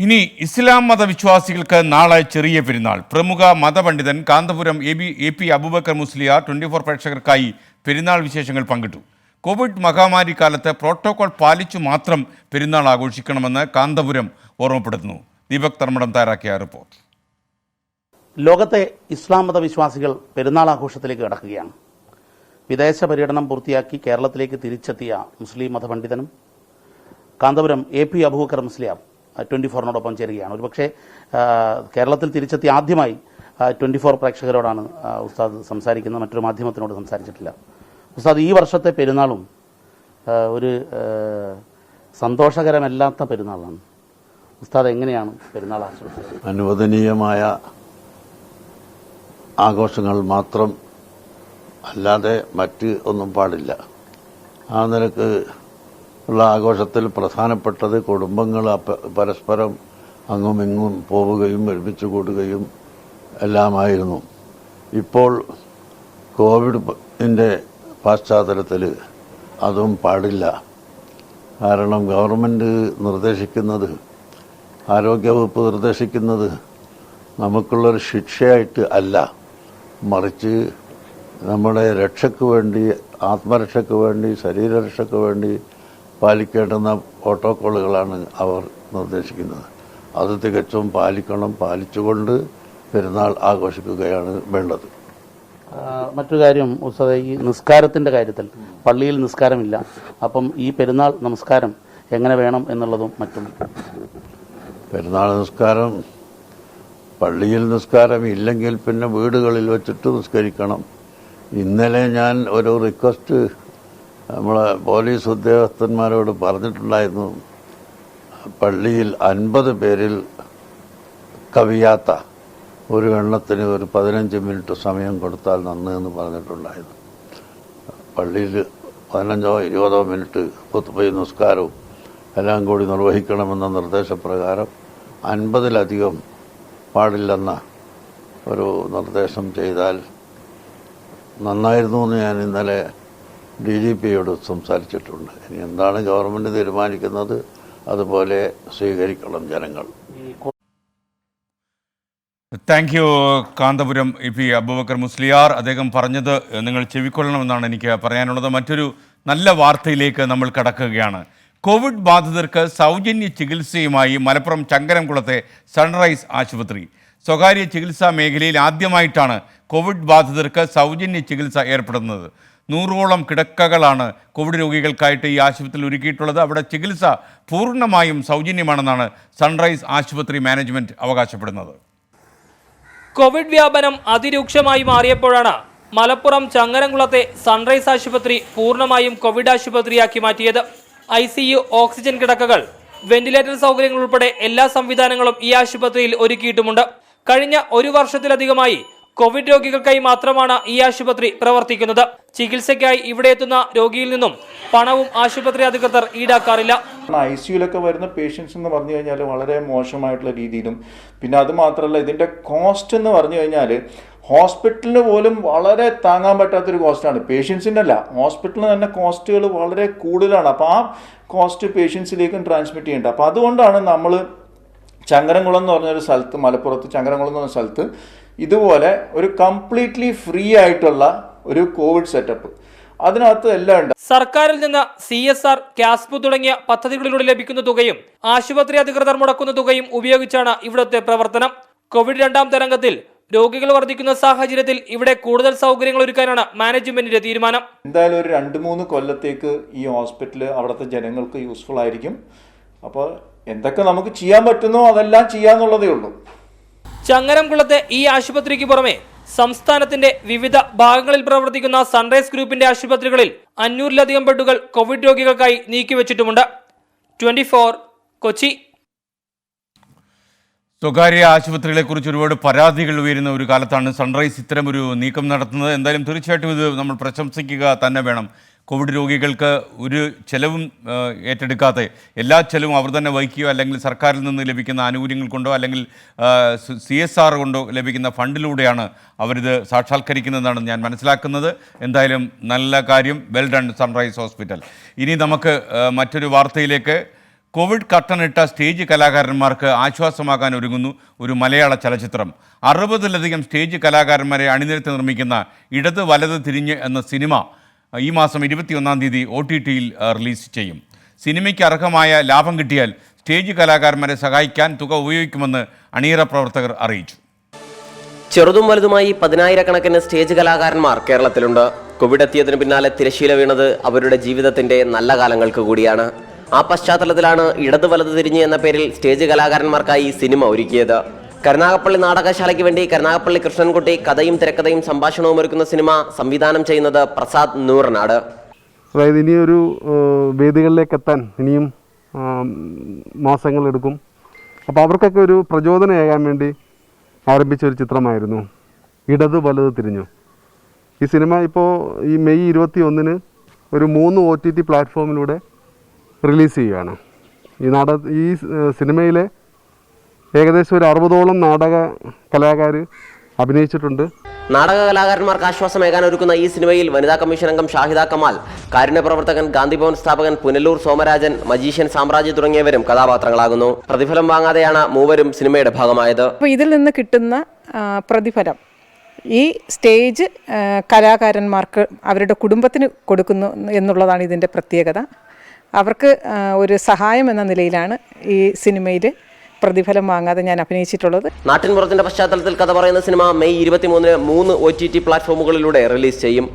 ഇനി ഇസ്ലാം മതവിശ്വാസികൾക്ക് നാളെ ചെറിയ പെരുന്നാൾ. പ്രമുഖ മതപണ്ഡിതൻ കാന്തപുരം AP അബൂബക്കർ മുസ്ലിയാർ 24 പ്രേക്ഷകർക്കായി പെരുന്നാൾ വിശേഷങ്ങൾ പങ്കിട്ടു. കോവിഡ് മഹാമാരി കാലത്ത് പ്രോട്ടോകോൾ പാലിച്ചു മാത്രം പെരുന്നാൾ ആഘോഷിക്കണമെന്ന് കാന്തപുരം ഓർമ്മപ്പെടുത്തുന്നു. ദീപക് തർമ്മടം തയ്യാറാക്കിയ റിപ്പോർട്ട്. ലോകത്തെ ഇസ്ലാം മതവിശ്വാസികൾ പെരുന്നാൾ ആഘോഷത്തിലേക്ക് കടക്കുകയാണ്. വിദേശ പര്യടനം പൂർത്തിയാക്കി കേരളത്തിലേക്ക് തിരിച്ചെത്തിയ മുസ്ലിം മതപണ്ഡിതനും കാന്തപുരം AP അബൂബക്കർ മുസ്ലിയാർ 24-നോടൊപ്പം ചേരുകയാണ്. ഒരുപക്ഷെ കേരളത്തിൽ തിരിച്ചെത്തി ആദ്യമായി 24 പ്രേക്ഷകരോടാണ് ഉസ്താദ് സംസാരിക്കുന്നത്. മറ്റൊരു മാധ്യമത്തിനോട് സംസാരിച്ചിട്ടില്ല. ഉസ്താദ്, ഈ വർഷത്തെ പെരുന്നാളും ഒരു സന്തോഷകരമല്ലാത്ത പെരുന്നാളാണ്. ഉസ്താദ് എങ്ങനെയാണ് പെരുന്നാൾ ആശംസിച്ചത്? അനുവദനീയമായ ആഘോഷങ്ങൾ മാത്രം, അല്ലാതെ മറ്റ് ഒന്നും പാടില്ല. ആ നിലക്ക് ഉള്ള ആഘോഷത്തിൽ പ്രധാനപ്പെട്ടത് കുടുംബങ്ങൾ പരസ്പരം അങ്ങും ഇങ്ങും പോവുകയും ഒരുമിച്ച് കൂടുകയും എല്ലാമായിരുന്നു. ഇപ്പോൾ കോവിഡിൻ്റെ പശ്ചാത്തലത്തിൽ അതും പാടില്ല. കാരണം ഗവൺമെൻറ് നിർദ്ദേശിക്കുന്നത്, ആരോഗ്യവകുപ്പ് നിർദ്ദേശിക്കുന്നത് നമുക്കുള്ളൊരു ശിക്ഷയായിട്ട് അല്ല, മറിച്ച് നമ്മുടെ രക്ഷയ്ക്ക് വേണ്ടി, ആത്മരക്ഷയ്ക്ക് വേണ്ടി, ശരീരരക്ഷയ്ക്ക് വേണ്ടി പാലിക്കേണ്ടുന്ന പ്രോട്ടോക്കോളുകളാണ് അവർ നിർദ്ദേശിക്കുന്നത്. അത് തികച്ചും പാലിക്കണം. പാലിച്ചുകൊണ്ട് പെരുന്നാൾ ആഘോഷിക്കുകയാണ് വേണ്ടത്. മറ്റൊരു കാര്യം ഉസ്താദേ, ഈ നിസ്കാരത്തിൻ്റെ കാര്യത്തിൽ പള്ളിയിൽ നിസ്കാരമില്ല. അപ്പം ഈ പെരുന്നാൾ നമസ്കാരം എങ്ങനെ വേണം എന്നുള്ളതും മറ്റും. പെരുന്നാൾ നിസ്കാരം പള്ളിയിൽ നിസ്കാരം ഇല്ലെങ്കിൽ പിന്നെ വീടുകളിൽ വെച്ചിട്ട് നിസ്കരിക്കണം. ഇന്നലെ ഞാൻ ഒരു റിക്വസ്റ്റ് നമ്മളെ പോലീസ് ഉദ്യോഗസ്ഥന്മാരോട് പറഞ്ഞിട്ടുണ്ടായിരുന്നു. പള്ളിയിൽ 50 പേരിൽ കവിയാത്ത ഒരു എണ്ണത്തിന് ഒരു 15 മിനിറ്റ് സമയം കൊടുത്താൽ നന്നെന്ന് പറഞ്ഞിട്ടുണ്ടായിരുന്നു. പള്ളിയിൽ 15-20 മിനിറ്റ് ഖുത്ബയും നിസ്കാരവും എല്ലാം കൂടി നിർവഹിക്കണമെന്ന നിർദ്ദേശപ്രകാരം 50-ലധികം പാടില്ലെന്ന ഒരു നിർദ്ദേശം ചെയ്താൽ നന്നായിരുന്നു എന്ന് ഞാൻ ഇന്നലെ DGPയോട് സംസാരിച്ചിട്ടുണ്ട്. ഇനി എന്താണ് ഗവൺമെൻറ് തീരുമാനിക്കുന്നത് അതുപോലെ സ്വീകരിക്കണം ജനങ്ങൾ. Thank you Kanthapuram AP Aboobacker Musliyar. അദ്ദേഹം പറഞ്ഞത് നിങ്ങൾ ചെവിക്കൊള്ളണമെന്നാണ് എനിക്ക് പറയാനുള്ളത്. മറ്റൊരു നല്ല വാർത്തയിലേക്ക് നമ്മൾ കടക്കുകയാണ്. കോവിഡ് ബാധിതർക്ക് സൗജന്യ ചികിത്സയുമായി മലപ്പുറം ചങ്കരംകുളത്തെ സൺറൈസ് ആശുപത്രി. സ്വകാര്യ ചികിത്സാ മേഖലയിൽ ആദ്യമായിട്ടാണ് കോവിഡ് ബാധിതർക്ക് സൗജന്യ ചികിത്സ ഏർപ്പെടുന്നത്. 100ഓളം കിടക്കകളാണ് കോവിഡ് രോഗികൾക്കായിട്ട് ഈ ആശുപത്രിയിൽ ഒരുക്കിയിട്ടുള്ളത്. അവിടെ ചികിത്സ പൂർണ്ണമായും സൗജന്യമാണെന്നാണ് സൺറൈസ് ആശുപത്രി മാനേജ്മെൻറ്റ് അവകാശപ്പെടുന്നത്. കോവിഡ് വ്യാപനം അതിരൂക്ഷമായി മാറിയപ്പോഴാണ് മലപ്പുറം ചങ്ങരംകുളത്തെ സൺറൈസ് ആശുപത്രി പൂർണ്ണമായും കോവിഡ് ആശുപത്രിയാക്കി മാറ്റിയത്. ICU, ഓക്സിജൻ കിടക്കകൾ, വെന്റിലേറ്റർ സൗകര്യങ്ങൾ ഉൾപ്പെടെ എല്ലാ സംവിധാനങ്ങളും ഈ ആശുപത്രിയിൽ ഒരുക്കിയിട്ടുമുണ്ട്. കഴിഞ്ഞ 1 വർഷത്തിലധികമായി കോവിഡ് രോഗികൾക്കായി മാത്രമാണ് ഈ ആശുപത്രി പ്രവർത്തിക്കുന്നത്. ചികിത്സയ്ക്കായി ഇവിടെ എത്തുന്ന രോഗിയിൽ നിന്നും പണവും ആശുപത്രി അധികൃതർ ഈടാക്കാറില്ല. ICUലൊക്കെ വരുന്ന പേഷ്യൻസ് എന്ന് പറഞ്ഞു കഴിഞ്ഞാൽ വളരെ മോശമായിട്ടുള്ള രീതിയിലും, പിന്നെ അത് മാത്രമല്ല ഇതിൻ്റെ കോസ്റ്റ് എന്ന് പറഞ്ഞു കഴിഞ്ഞാൽ ഹോസ്പിറ്റലിന് പോലും വളരെ താങ്ങാൻ പറ്റാത്തൊരു കോസ്റ്റാണ്. പേഷ്യൻസിൻ്റെ അല്ല, ഹോസ്പിറ്റലിന് തന്നെ കോസ്റ്റുകൾ വളരെ കൂടുതലാണ്. അപ്പോൾ ആ കോസ്റ്റ് പേഷ്യൻസിലേക്കും ട്രാൻസ്മിറ്റ് ചെയ്യേണ്ടത്. അപ്പോൾ അതുകൊണ്ടാണ് നമ്മൾ ചങ്ങരംകുളം എന്ന് പറഞ്ഞൊരു സ്ഥലത്ത്, മലപ്പുറത്ത് ചങ്ങരംകുളം എന്ന് പറഞ്ഞ സ്ഥലത്ത് ഇതുപോലെ ഒരു കംപ്ലീറ്റ്ലി ഫ്രീ ആയിട്ടുള്ള ഒരു കോവിഡ് സെറ്റപ്പ്, അതിനകത്ത് എല്ലാം ഉണ്ട്. സർക്കാരിൽ നിന്ന് CSR, കാസ്പു തുടങ്ങിയ പദ്ധതികളിലൂടെ ലഭിക്കുന്ന തുകയും ആശുപത്രി അധികൃതർ മുടക്കുന്ന തുകയും ഉപയോഗിച്ചാണ് ഇവിടുത്തെ പ്രവർത്തനം. കോവിഡ് 2ാം തരംഗത്തിൽ രോഗികൾ വർദ്ധിക്കുന്ന സാഹചര്യത്തിൽ ഇവിടെ കൂടുതൽ സൗകര്യങ്ങൾ ഒരുക്കാനാണ് മാനേജ്മെന്റിന്റെ തീരുമാനം. എന്തായാലും ഒരു 2-3 കൊല്ലത്തേക്ക് ഈ ഹോസ്പിറ്റൽ അവിടുത്തെ ജനങ്ങൾക്ക് യൂസ്ഫുൾ ആയിരിക്കും. അപ്പോൾ എന്തൊക്കെ നമുക്ക് ചെയ്യാൻ പറ്റുന്നോ അതെല്ലാം ചെയ്യാന്നുള്ളതേ ഉള്ളൂ. ചങ്ങരംകുളത്തെ ഈ ആശുപത്രിക്ക് പുറമെ സംസ്ഥാനത്തിന്റെ വിവിധ ഭാഗങ്ങളിൽ പ്രവർത്തിക്കുന്ന സൺറൈസ് ഗ്രൂപ്പിന്റെ ആശുപത്രികളിൽ 500-ലധികം ബെഡുകൾ കോവിഡ് രോഗികൾക്കായി നീക്കിവെച്ചിട്ടുമുണ്ട്. 24 കൊച്ചി. സ്വകാര്യ ആശുപത്രികളെക്കുറിച്ച് ഒരുപാട് പരാതികൾ ഉയരുന്ന ഒരു കാലത്താണ് സൺറൈസ് ഇത്തരമൊരു നീക്കം നടത്തുന്നത്. എന്തായാലും തീർച്ചയായിട്ടും ഇത് നമ്മൾ പ്രശംസിക്കുക തന്നെ വേണം. കോവിഡ് രോഗികൾക്ക് ഒരു ചെലവും ഏറ്റെടുക്കാതെ എല്ലാ ചെലവും അവർ തന്നെ വഹിക്കുകയോ അല്ലെങ്കിൽ സർക്കാരിൽ നിന്ന് ലഭിക്കുന്ന ആനുകൂല്യങ്ങൾ കൊണ്ടോ അല്ലെങ്കിൽ CSR കൊണ്ടോ ലഭിക്കുന്ന ഫണ്ടിലൂടെയാണ് അവരിത് സാക്ഷാത്കരിക്കുന്നതെന്നാണ് ഞാൻ മനസ്സിലാക്കുന്നത്. എന്തായാലും നല്ല കാര്യം, വെൽ ഡൺ സൺറൈസ് ഹോസ്പിറ്റൽ. ഇനി നമുക്ക് മറ്റൊരു വാർത്തയിലേക്ക്. കോവിഡ് കട്ടനിട്ട സ്റ്റേജ് കലാകാരന്മാർക്ക് ആശ്വാസമാകാൻ ഒരുങ്ങുന്നു ഒരു മലയാള ചലച്ചിത്രം. 60-ലധികം സ്റ്റേജ് കലാകാരന്മാരെ അണിനിരത്തി നിർമ്മിക്കുന്ന ഇടത് വലത് തിരിഞ്ഞ് എന്ന സിനിമ ഈ മാസം 21-ാം തീയതി OTTയിൽ റിലീസ് ചെയ്യും. സിനിമയ്ക്ക് അർഹമായ ലാഭം കിട്ടിയാൽ സ്റ്റേജ് കലാകാരന്മാരെ സഹായിക്കാൻ തുക ഉപയോഗിക്കുമെന്ന് അണിയറ പ്രവർത്തകർ അറിയിച്ചു. ചെറുതും വലുതുമായി 10,000-കണക്കിന് സ്റ്റേജ് കലാകാരന്മാർ കേരളത്തിലുണ്ട്. കോവിഡ് എത്തിയതിനു പിന്നാലെ തിരശ്ശീല വീണത് അവരുടെ ജീവിതത്തിന്റെ നല്ല കാലങ്ങൾക്ക് കൂടിയാണ്. ആ പശ്ചാത്തലത്തിലാണ് ഇടത് വലത് തിരിഞ്ഞ് എന്ന പേരിൽ സ്റ്റേജ് കലാകാരന്മാർക്കായി സിനിമ ഒരുക്കിയത്. കരുനാഗപ്പള്ളി നാടകശാലയ്ക്ക് വേണ്ടി കരുനാഗപ്പള്ളി കൃഷ്ണൻകുട്ടി കഥയും തിരക്കഥയും സംഭാഷണവും ഒരുക്കുന്ന സിനിമ സംവിധാനം ചെയ്യുന്നത് പ്രസാദ് നൂറനാട്. അതായത് ഇനിയൊരു വേദികളിലേക്ക് എത്താൻ ഇനിയും മാസങ്ങളെടുക്കും. അപ്പോൾ അവർക്കൊക്കെ ഒരു പ്രചോദനമാകാൻ വേണ്ടി ആരംഭിച്ച ഒരു ചിത്രമായിരുന്നു ഇടത് വലത് തിരിഞ്ഞു. ഈ സിനിമ ഇപ്പോൾ ഈ മെയ് 21-ന് ഒരു 3 OTT പ്ലാറ്റ്ഫോമിലൂടെ റിലീസ് ചെയ്യുകയാണ്. ഈ സിനിമയിലെ ഏകദേശം ഒരു 60ഓളം നാടക കലാകാർ അഭിനയിച്ചിട്ടുണ്ട്. നാടക കലാകാരന്മാർക്ക് ആശ്വാസമേകാൻ ഒരുക്കുന്ന ഈ സിനിമയിൽ വനിതാ കമ്മീഷൻ അംഗം ഷാഹിദ കമാൽ, കാരുണ്യ പ്രവർത്തകൻ, ഗാന്ധിഭവൻ സ്ഥാപകൻ പുനലൂർ സോമരാജൻ, മജീഷ്യൻ സാമ്രാജ്യ തുടങ്ങിയവരും കഥാപാത്രങ്ങളാകുന്നു. പ്രതിഫലം വാങ്ങാതെയാണ് മൂവരും സിനിമയുടെ ഭാഗമായത്. അപ്പോൾ ഇതിൽ നിന്ന് കിട്ടുന്ന പ്രതിഫലം ഈ സ്റ്റേജ് കലാകാരന്മാർക്ക് അവരുടെ കുടുംബത്തിന് കൊടുക്കുന്നു എന്നുള്ളതാണ് ഇതിൻ്റെ പ്രത്യേകത. അവർക്ക് ഒരു സഹായം എന്ന നിലയിലാണ് ഈ സിനിമയിൽ പ്രതിഫലം വാങ്ങാതെ ഞാൻ അഭിനയിച്ചിട്ടുള്ളത്. നാട്ടിൻപുറത്തിന്റെ പശ്ചാത്തലത്തിൽ കഥ പറയുന്ന സിനിമ മെയ് 23-ന് 3 OTT പ്ലാറ്റ്ഫോമുകളിലൂടെ റിലീസ് ചെയ്യും.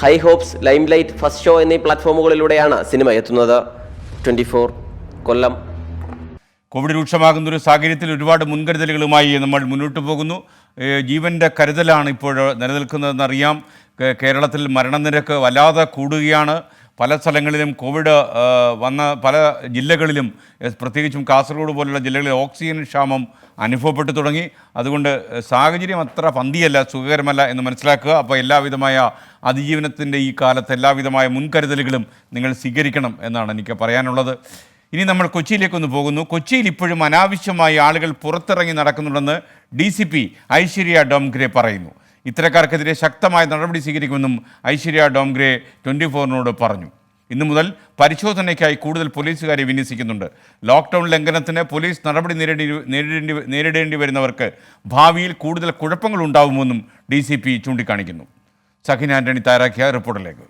High hopes, limelight, first show എന്നീ പ്ലാറ്റ്ഫോമുകളിലൂടെയാണ് സിനിമ എത്തുന്നത്. 24 കൊല്ലം. കോവിഡ് രൂക്ഷമാകുന്ന ഒരു സാഹചര്യത്തിൽ ഒരുപാട് മുൻകരുതലുകളുമായി നമ്മൾ മുന്നോട്ട് പോകുന്നു. ജീവൻ്റെ കരുതലാണ് ഇപ്പോൾ നിലനിൽക്കുന്നതെന്നറിയാം. കേരളത്തിൽ മരണനിരക്ക് വല്ലാതെ കൂടുകയാണ്. പല സ്ഥലങ്ങളിലും കോവിഡ് വന്ന പല ജില്ലകളിലും, പ്രത്യേകിച്ചും കാസർഗോഡ് പോലുള്ള ജില്ലകളിൽ ഓക്സിജൻ ക്ഷാമം അനുഭവപ്പെട്ടു തുടങ്ങി. അതുകൊണ്ട് സാഹചര്യം അത്ര പന്തിയല്ല, സുഖകരമല്ല എന്ന് മനസ്സിലാക്കുക. അപ്പോൾ എല്ലാവിധമായ അതിജീവനത്തിൻ്റെ ഈ കാലത്ത് എല്ലാവിധമായ മുൻകരുതലുകളും നിങ്ങൾ സ്വീകരിക്കണം എന്നാണ് എനിക്ക് പറയാനുള്ളത്. ഇനി നമ്മൾ കൊച്ചിയിലേക്കൊന്ന് പോകുന്നു. കൊച്ചിയിൽ ഇപ്പോഴും അനാവശ്യമായി ആളുകൾ പുറത്തിറങ്ങി നടക്കുന്നുണ്ടെന്ന് DCP ഐശ്വര്യ ഡോംഗ്രെ പറയുന്നു. ഇത്തരക്കാർക്കെതിരെ ശക്തമായ നടപടി സ്വീകരിക്കുമെന്നും ഐശ്വര്യ ഡോംഗ്രെ 24-നോട് പറഞ്ഞു. ഇന്നു മുതൽ പരിശോധനയ്ക്കായി കൂടുതൽ പോലീസുകാരെ വിന്യസിക്കുന്നുണ്ട്. ലോക്ക്ഡൗൺ ലംഘനത്തിന് പോലീസ് നടപടി നേരിടേണ്ടി വരുന്നവർക്ക് ഭാവിയിൽ കൂടുതൽ കുഴപ്പങ്ങൾ ഉണ്ടാവുമെന്നും DCP ചൂണ്ടിക്കാണിക്കുന്നു. സഖിൻ ആന്റണി തയ്യാറാക്കിയ റിപ്പോർട്ടിലേക്ക്.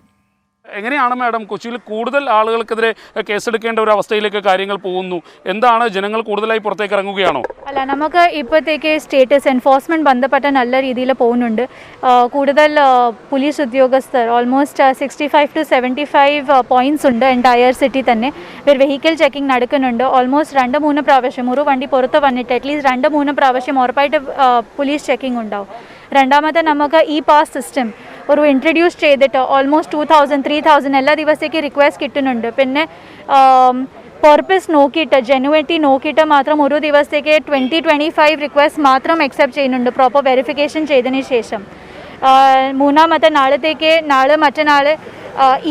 എങ്ങനെയാണ് മാഡം കൊച്ചിയിൽ കൂടുതൽ ആളുകൾക്കെതിരെ കേസെടുക്കേണ്ട ഒരു അവസ്ഥയിലേക്ക് കാര്യങ്ങൾ പോകുന്നു? എന്താണ്, ജനങ്ങൾ കൂടുതലായി പുറത്തേക്ക് ഇറങ്ങുകയാണോ? അല്ല, നമുക്ക് ഇപ്പോഴത്തേക്ക് സ്റ്റേറ്റസ് എൻഫോഴ്സ്മെൻറ്റ് ബന്ധപ്പെട്ട നല്ല രീതിയിൽ പോകുന്നുണ്ട്. കൂടുതൽ പോലീസ് ഉദ്യോഗസ്ഥർ ഓൾമോസ്റ്റ് 65 to 75 പോയിൻറ്റ്സ് ഉണ്ട് എൻറ്റയർ സിറ്റി തന്നെ. വെഹിക്കിൾ ചെക്കിംഗ് നടക്കുന്നുണ്ട്. ഓൾമോസ്റ്റ് 2-3 പ്രാവശ്യം ഒരു വണ്ടി പുറത്ത് വന്നിട്ട് അറ്റ്ലീസ്റ്റ് 2-3 പ്രാവശ്യം ഉറപ്പായിട്ട് പോലീസ് ചെക്കിംഗ് ഉണ്ടാവും. രണ്ടാമത്തെ നമുക്ക് പാസ് സിസ്റ്റം ഒരു ഇൻട്രൊഡ്യൂസ് ചെയ്തിട്ട് ഓൾമോസ്റ്റ് 2000-3000 എല്ലാ ദിവസത്തേക്ക് റിക്വസ്റ്റ് കിട്ടുന്നുണ്ട്. പിന്നെ പർപ്പസ് നോക്കിയിട്ട് ജെനുവിറ്റി നോക്കിയിട്ട് മാത്രം ഒരു ദിവസത്തേക്ക് 20-25 റിക്വസ്റ്റ് മാത്രം അക്സെപ്റ്റ് ചെയ്യുന്നുണ്ട് പ്രോപ്പർ വെരിഫിക്കേഷൻ ചെയ്തതിന് ശേഷം. മൂന്നാമത്തെ നാളെ മറ്റന്നാൾ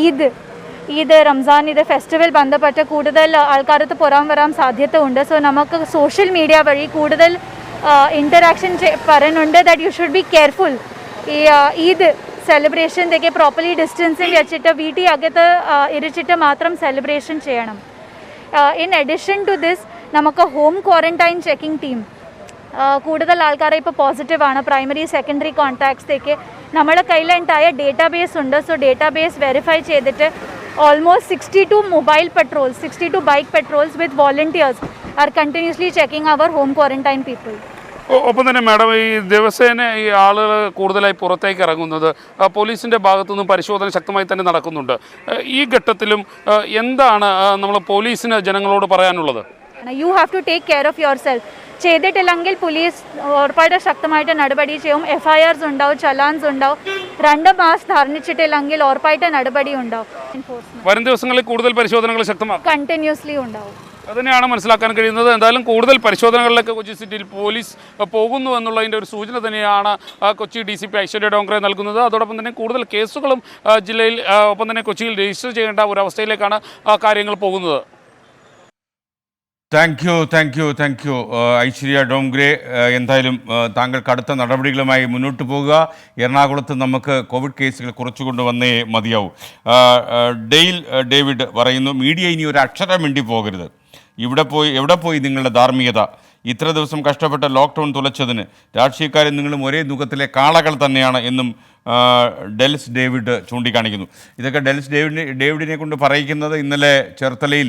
ഈദ് റംസാൻ ഇത് ഫെസ്റ്റിവൽ ബന്ധപ്പെട്ട് കൂടുതൽ ആൾക്കാർക്ക് പുറം വരാൻ സാധ്യത ഉണ്ട്. സോ നമുക്ക് സോഷ്യൽ മീഡിയ വഴി കൂടുതൽ ഇൻറ്ററാക്ഷൻ പറയുന്നുണ്ട് that you should be careful. ഈ ഈദ് സെലിബ്രേഷൻ്റെയൊക്കെ പ്രോപ്പർലി ഡിസ്റ്റൻസിങ് വെച്ചിട്ട് വീട്ടിൽ അകത്ത് ഇരിച്ചിട്ട് മാത്രം സെലിബ്രേഷൻ ചെയ്യണം. ഇൻ അഡീഷൻ ടു ദിസ് നമുക്ക് ഹോം ക്വാറന്റൈൻ ചെക്കിംഗ് ടീം കൂടുതൽ ആൾക്കാരെ ഇപ്പോൾ പോസിറ്റീവാണ്. പ്രൈമറി സെക്കൻഡറി കോൺടാക്ട്സേക്ക് നമ്മുടെ കയ്യിലുണ്ടായ ഡേറ്റാബേസ് ഉണ്ട്. സോ ഡേറ്റാബേസ് വെരിഫൈ ചെയ്തിട്ട് almost 62 mobile patrols, 62 bike patrols with volunteers are continuously checking our home quarantine people. ഒപ്പം തന്നെ മാഡം, ഈ ദിവസേന ഈ ആളുകൾ കൂടുതലായി പുറത്തേക്ക് ഇറങ്ങുന്നത് പോലീസിൻ്റെ ഭാഗത്തുനിന്നും പരിശോധന ശക്തമായി തന്നെ നടക്കുന്നുണ്ട്. ഈ ഘട്ടത്തിലും എന്താണ് നമ്മൾ പോലീസിന് ജനങ്ങളോട് പറയാനുള്ളത്? You have to take care of yourself. ചെയ്തിട്ടില്ലെങ്കിൽ പോലീസ് ഉറപ്പായിട്ട് ശക്തമായിട്ട് നടപടി ചെയ്യും. FIRs ഉണ്ടാവും, ചലാൻസ് ഉണ്ടാവും. 2 മാസം ധാരണിച്ചിട്ടില്ലെങ്കിൽ ഉറപ്പായിട്ട് നടപടി ഉണ്ടാവും. വരും ദിവസങ്ങളിൽ കൂടുതൽ പരിശോധനകൾ ശക്തമാക്കും, കണ്ടിന്യൂസ്ലി ഉണ്ടാവും. അതിനെയാണ് മനസ്സിലാക്കാൻ കഴിയുന്നത്. എന്തായാലും കൂടുതൽ പരിശോധനകളിലേക്ക് കൊച്ചി സിറ്റിയിൽ പോലീസ് പോകുന്നു എന്നുള്ളതിൻ്റെ ഒരു സൂചന തന്നെയാണ് കൊച്ചി DCP ഐശ്വര്യ ഡോങ്റെ നൽകുന്നത്. അതോടൊപ്പം തന്നെ കൂടുതൽ കേസുകളും ജില്ലയിൽ ഒപ്പം തന്നെ കൊച്ചിയിൽ രജിസ്റ്റർ ചെയ്യേണ്ട ഒരവസ്ഥയിലേക്കാണ് കാര്യങ്ങൾ പോകുന്നത്. Thank you Aishwarya Dongre. എന്തായാലും താങ്കൾ കടുത്ത നടപടികളുമായി മുന്നോട്ട് പോകുക. എറണാകുളത്ത് നമുക്ക് കോവിഡ് കേസുകൾ കുറച്ചുകൊണ്ട് വന്നേ മതിയാവും. ഡെയിൽ ഡേവിഡ് പറയുന്നു, മീഡിയ ഇനി ഒരു അക്ഷരം മിണ്ടി പോകരുത്. എവിടെ പോയി നിങ്ങളുടെ ധാർമ്മികത? ഇത്ര ദിവസം കഷ്ടപ്പെട്ട ലോക്ക്ഡൗൺ തുലച്ചതിന് രാഷ്ട്രീയക്കാരും നിങ്ങളും ഒരേ മുഖത്തിലെ കാളകൾ തന്നെയാണ് എന്നും ഡെൽസ് ഡേവിഡ് ചൂണ്ടിക്കാണിക്കുന്നു. ഇതൊക്കെ ഡെൽസ് ഡേവിഡിനെ കൊണ്ട് പറയിക്കുന്നത് ഇന്നലെ ചേർത്തലയിൽ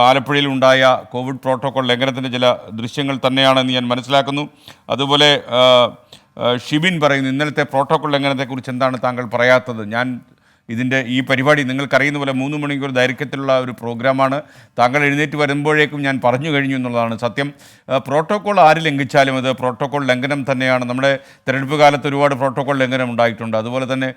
ആലപ്പുഴയിൽ ഉണ്ടായ കോവിഡ് പ്രോട്ടോകോൾ ലംഘനത്തിൻ്റെ ചില ദൃശ്യങ്ങൾ തന്നെയാണെന്ന് ഞാൻ മനസ്സിലാക്കുന്നു. അതുപോലെ ഷിബിൻ പറയുന്നു, ഇന്നലത്തെ പ്രോട്ടോകോൾ ലംഘനത്തെക്കുറിച്ച് എന്താണ് താങ്കൾ പറയാത്തത്? ഈ പരിപാടി നിങ്ങൾക്കറിയുന്ന പോലെ 3 മണിക്കൂർ ദൈർഘ്യത്തിലുള്ള ഒരു പ്രോഗ്രാമാണ്. താങ്കൾ എഴുന്നേറ്റ് വരുമ്പോഴേക്കും ഞാൻ പറഞ്ഞു കഴിഞ്ഞു എന്നുള്ളതാണ് സത്യം. പ്രോട്ടോകോൾ ആര് ലംഘിച്ചാലും അത് പ്രോട്ടോകോൾ ലംഘനം തന്നെയാണ്. നമ്മുടെ തിരഞ്ഞെടുപ്പ് കാലത്ത് ഒരുപാട് പ്രോട്ടോകോൾ ലംഘനം ഉണ്ടായിട്ടുണ്ട്. അതുപോലെ തന്നെ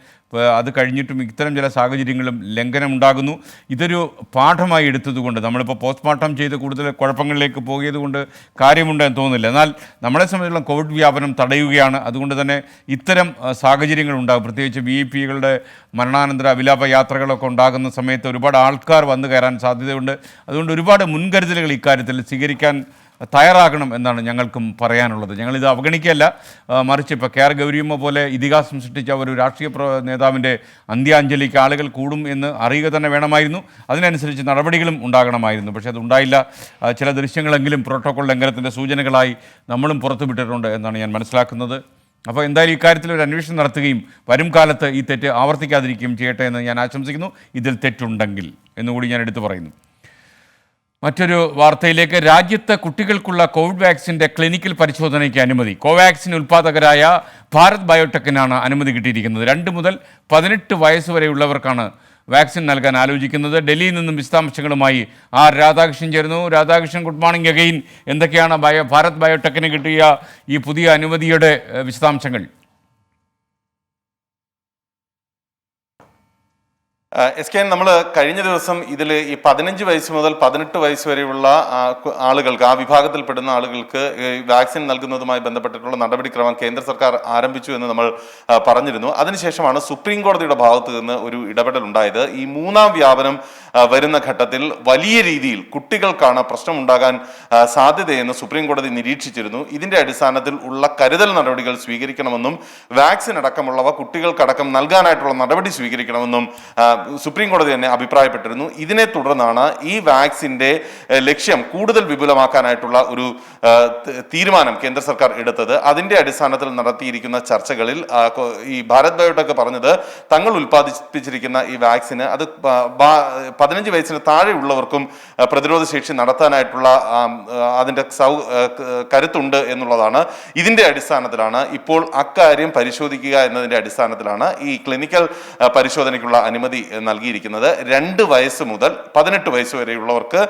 അത് കഴിഞ്ഞിട്ടും ഇത്തരം ചില സാഹചര്യങ്ങളും ലംഘനം ഉണ്ടാകുന്നു. ഇതൊരു പാഠമായി എടുത്തതുകൊണ്ട് നമ്മളിപ്പോൾ പോസ്റ്റ്മോർട്ടം ചെയ്ത് കൂടുതൽ കുഴപ്പങ്ങളിലേക്ക് പോകിയതുകൊണ്ട് കാര്യമുണ്ടെന്ന് തോന്നുന്നില്ല. എന്നാൽ നമ്മളെ സംബന്ധിച്ചുള്ള കോവിഡ് വ്യാപനം തടയുകയാണ്. അതുകൊണ്ട് തന്നെ ഇത്തരം സാഹചര്യങ്ങൾ ഉണ്ടാകും. പ്രത്യേകിച്ച് VIP-കളുടെ മരണാനന്തര വിലാപ യാത്രകളൊക്കെ ഉണ്ടാകുന്ന സമയത്ത് ഒരുപാട് ആൾക്കാർ വന്നു കയറാൻ സാധ്യതയുണ്ട്. അതുകൊണ്ട് ഒരുപാട് മുൻകരുതലുകൾ ഇക്കാര്യത്തിൽ സ്വീകരിക്കാൻ തയ്യാറാകണം എന്നാണ് ഞങ്ങൾക്കും പറയാനുള്ളത്. ഞങ്ങളിത് അവഗണിക്കുകയല്ല, മറിച്ച് ഇപ്പോൾ KR ഗൗരിയമ്മ പോലെ ഇതിഹാസം സൃഷ്ടിച്ച ഒരു രാഷ്ട്രീയ നേതാവിൻ്റെ അന്ത്യാഞ്ജലിക്ക് ആളുകൾ കൂടും എന്ന് അറിയുക തന്നെ വേണമായിരുന്നു. അതിനനുസരിച്ച് നടപടികളും ഉണ്ടാകണമായിരുന്നു. പക്ഷേ അതുണ്ടായില്ല. ചില ദൃശ്യങ്ങളെങ്കിലും പ്രോട്ടോകോൾ ലംഘനത്തിൻ്റെ സൂചനകളായി നമ്മളും പുറത്തുവിട്ടിട്ടുണ്ട് എന്നാണ് ഞാൻ മനസ്സിലാക്കുന്നത്. അപ്പോൾ എന്തായാലും ഇക്കാര്യത്തിൽ ഒരു അന്വേഷണം നടത്തുകയും വരും കാലത്ത് ഈ തെറ്റ് ആവർത്തിക്കാതിരിക്കുകയും ചെയ്യട്ടെ എന്ന് ഞാൻ ആശംസിക്കുന്നു. ഇതിൽ തെറ്റുണ്ടെങ്കിൽ എന്നുകൂടി ഞാൻ എടുത്തു പറയുന്നു. മറ്റൊരു വാർത്തയിലേക്ക്. രാജ്യത്ത് കുട്ടികൾക്കുള്ള കോവിഡ് വാക്സിൻ്റെ ക്ലിനിക്കൽ പരിശോധനയ്ക്ക് അനുമതി. കോവാക്സിൻ ഉൽപ്പാദകരായ ഭാരത് ബയോടെക്കിനാണ് അനുമതി കിട്ടിയിരിക്കുന്നത്. 2 മുതൽ 18 വയസ്സ് വരെയുള്ളവർക്കാണ് വാക്സിൻ നൽകാൻ ആലോചിക്കുന്നത്. ഡൽഹിയിൽ നിന്നും വിശദാംശങ്ങളുമായി രാധാകൃഷ്ണൻ ചേരുന്നു. Radhakrishnan, good morning again. എന്തൊക്കെയാണ് ഭാരത് ബയോടെക്കിന് കിട്ടിയ ഈ പുതിയ അനുമതിയുടെ വിശദാംശങ്ങൾ? SKN, നമ്മൾ കഴിഞ്ഞ ദിവസം ഇതിൽ ഈ 15 വയസ്സ് മുതൽ 18 വയസ്സ് വരെയുള്ള ആളുകൾക്ക്, ആ വിഭാഗത്തിൽപ്പെടുന്ന ആളുകൾക്ക് വാക്സിൻ നൽകുന്നതുമായി ബന്ധപ്പെട്ടിട്ടുള്ള നടപടിക്രമം കേന്ദ്ര സർക്കാർ ആരംഭിച്ചു എന്ന് നമ്മൾ പറഞ്ഞിരുന്നു. അതിനുശേഷമാണ് സുപ്രീം കോടതിയുടെ ഭാഗത്ത് നിന്ന് ഒരു ഇടപെടൽ ഉണ്ടായത്. ഈ 3ാം വ്യാപനം വരുന്ന ഘട്ടത്തിൽ വലിയ രീതിയിൽ കുട്ടികൾക്കാണ് പ്രശ്നമുണ്ടാകാൻ സാധ്യതയെന്ന് സുപ്രീം കോടതി നിരീക്ഷിച്ചിരുന്നു. ഇതിന്റെ അടിസ്ഥാനത്തിൽ ഉള്ള കരുതൽ നടപടികൾ സ്വീകരിക്കണമെന്നും വാക്സിൻ അടക്കമുള്ളവ കുട്ടികൾക്കടക്കം നൽകാനായിട്ടുള്ള നടപടി സ്വീകരിക്കണമെന്നും സുപ്രീം കോടതി തന്നെ അഭിപ്രായപ്പെട്ടിരുന്നു. ഇതിനെ തുടർന്നാണ് ഈ വാക്സിന്റെ ലക്ഷ്യം കൂടുതൽ വിപുലമാക്കാനായിട്ടുള്ള ഒരു തീരുമാനം കേന്ദ്ര സർക്കാർ എടുത്തത്. അതിന്റെ അടിസ്ഥാനത്തിൽ നടത്തിയിരിക്കുന്ന ചർച്ചകളിൽ ഈ ഭാരത് ബയോടെക് പറഞ്ഞത് തങ്ങൾ ഉൽപ്പാദിപ്പിച്ചിരിക്കുന്ന ഈ വാക്സിന് അത് 15 വയസ്സിന് താഴെയുള്ളവർക്കും പ്രതിരോധ ശേഷി നടത്താനായിട്ടുള്ള അതിന്റെ കരുത്തുണ്ട് എന്നുള്ളതാണ്. ഇതിന്റെ അടിസ്ഥാനത്തിലാണ് ഇപ്പോൾ അക്കാര്യം പരിശോധിക്കുക എന്നതിന്റെ അടിസ്ഥാനത്തിലാണ് ഈ ക്ലിനിക്കൽ പരിശോധനയ്ക്കുള്ള അനുമതി നൽകിയിരിക്കുന്നത് 2 വയസ്സ് മുതൽ 18 വയസ്സ് വരെയുള്ളവർക്ക്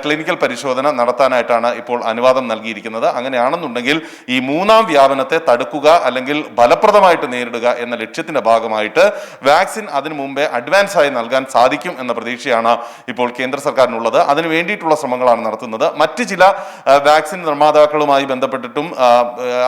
ക്ലിനിക്കൽ പരിശോധന നടത്താനായിട്ടാണ് ഇപ്പോൾ അനുവാദം നൽകിയിരിക്കുന്നത്. അങ്ങനെയാണെന്നുണ്ടെങ്കിൽ ഈ 3ാം വ്യാപനത്തെ തടുക്കുക അല്ലെങ്കിൽ ഫലപ്രദമായിട്ട് നേരിടുക എന്ന ലക്ഷ്യത്തിന്റെ ഭാഗമായിട്ട് വാക്സിൻ അതിനു മുമ്പേ അഡ്വാൻസ് ആയി നൽകാൻ സാധിക്കും എന്ന പ്രതീക്ഷയാണ് ഇപ്പോൾ കേന്ദ്ര സർക്കാരിനുള്ളത്. അതിനു വേണ്ടിയിട്ടുള്ള ശ്രമങ്ങളാണ് നടത്തുന്നത്. മറ്റ് ചില വാക്സിൻ നിർമ്മാതാക്കളുമായി ബന്ധപ്പെട്ടിട്ടും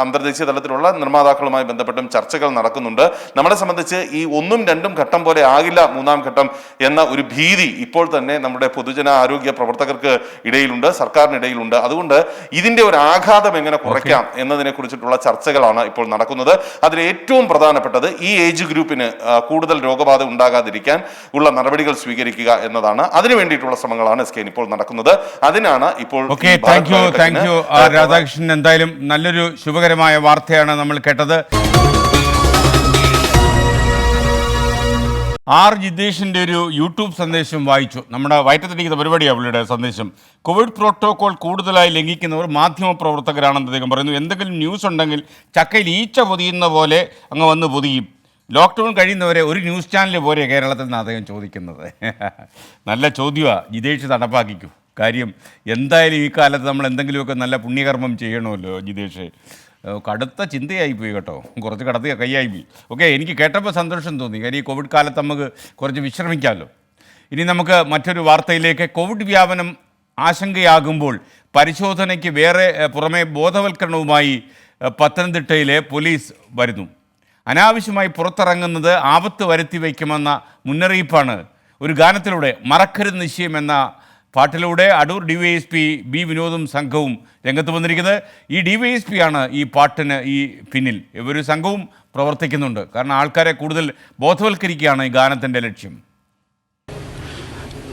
അന്തർദേശീയ തലത്തിലുള്ള നിർമ്മാതാക്കളുമായി ബന്ധപ്പെട്ടും ചർച്ചകൾ നടക്കുന്നുണ്ട്. നമ്മളെ സംബന്ധിച്ച് ഈ 1ഉം 2ഉം ഘട്ടം പോലെ ആകില്ല 3ാം ഘട്ടം എന്ന ഒരു ഭീതി ഇപ്പോൾ തന്നെ നമ്മുടെ പൊതുജന ആരോഗ്യ പ്രവർത്തകർക്ക് ഇടയിലുണ്ട്, സർക്കാരിനിടയിലുണ്ട്. അതുകൊണ്ട് ഇതിന്റെ ഒരു ആഘാതം എങ്ങനെ കുറയ്ക്കാം എന്നതിനെ കുറിച്ചിട്ടുള്ള ചർച്ചകളാണ് ഇപ്പോൾ നടക്കുന്നത്. അതിൽ ഏറ്റവും പ്രധാനപ്പെട്ടത് ഈ ഏജ് ഗ്രൂപ്പിന് കൂടുതൽ രോഗബാധ ഉണ്ടാകാതിരിക്കാൻ ഉള്ള നടപടികൾ സ്വീകരിക്കുക എന്നതാണ്. അതിനു വേണ്ടിയിട്ടുള്ള ശ്രമങ്ങളാണ് SKN ഇപ്പോൾ നടക്കുന്നത്. അതിനാണ് ഇപ്പോൾ താങ്ക് യു രാധാകൃഷ്ണൻ. എന്തായാലും നല്ലൊരു ശുഭകരമായ വാർത്തയാണ് നമ്മൾ കേട്ടത്. ആർ ജിതേഷിൻ്റെ ഒരു യൂട്യൂബ് സന്ദേശം വായിച്ചു. നമ്മുടെ വയറ്റത്തിരിക്കുന്ന പരിപാടിയാണ് പുള്ളിയുടെ സന്ദേശം. കോവിഡ് പ്രോട്ടോകോൾ കൂടുതലായി ലംഘിക്കുന്നവർ മാധ്യമപ്രവർത്തകരാണെന്ന് അദ്ദേഹം പറയുന്നു. എന്തെങ്കിലും ന്യൂസ് ഉണ്ടെങ്കിൽ ചക്കയിൽ ഈച്ച പൊതിയുന്ന പോലെ അങ്ങ് വന്ന് പൊതിയും. ലോക്ക്ഡൗൺ കഴിയുന്നവരെ ഒരു ന്യൂസ് ചാനൽ പോലെ കേരളത്തിൽ നിന്ന് അദ്ദേഹം ചോദിക്കുന്നത്. നല്ല ചോദ്യമാണ്. ജിതേഷ് നടപ്പാക്കിക്കൂ. കാര്യം എന്തായാലും ഈ കാലത്ത് നമ്മൾ എന്തെങ്കിലുമൊക്കെ നല്ല പുണ്യകർമ്മം ചെയ്യണമല്ലോ ജിതേഷ്. കടുത്ത ചിന്തയായിപ്പോയി കേട്ടോ, കുറച്ച് കടത്തിയ കൈയായിപ്പോയി. ഓക്കെ, എനിക്ക് കേട്ടപ്പോൾ സന്തോഷം തോന്നി. കാര്യം ഈ കോവിഡ് കാലത്ത് നമുക്ക് കുറച്ച് വിശ്രമിക്കാമല്ലോ. ഇനി നമുക്ക് മറ്റൊരു വാർത്തയിലേക്ക്. കോവിഡ് വ്യാപനം ആശങ്കയാകുമ്പോൾ പരിശോധനയ്ക്ക് പുറമെ ബോധവൽക്കരണവുമായി പത്തനംതിട്ടയിലെ പോലീസ് വരുന്നു. അനാവശ്യമായി പുറത്തിറങ്ങുന്നത് ആപത്ത് വരുത്തി വയ്ക്കുമെന്ന മുന്നറിയിപ്പാണ് ഒരു ഗാനത്തിലൂടെ മറക്കരുത് നിശ്ചയം എന്ന പാട്ടിലൂടെ അടൂർ DYSP B വിനോദും സംഘവും രംഗത്ത് വന്നിരിക്കുന്നത്. ഈ DYSP ആണ് ഈ പാട്ടിന് ഈ പിന്നിൽ. ഒരു സംഘവും പ്രവർത്തിക്കുന്നുണ്ട്. കാരണം ആൾക്കാരെ കൂടുതൽ ബോധവൽക്കരിക്കുകയാണ് ഈ ഗാനത്തിൻ്റെ ലക്ഷ്യം.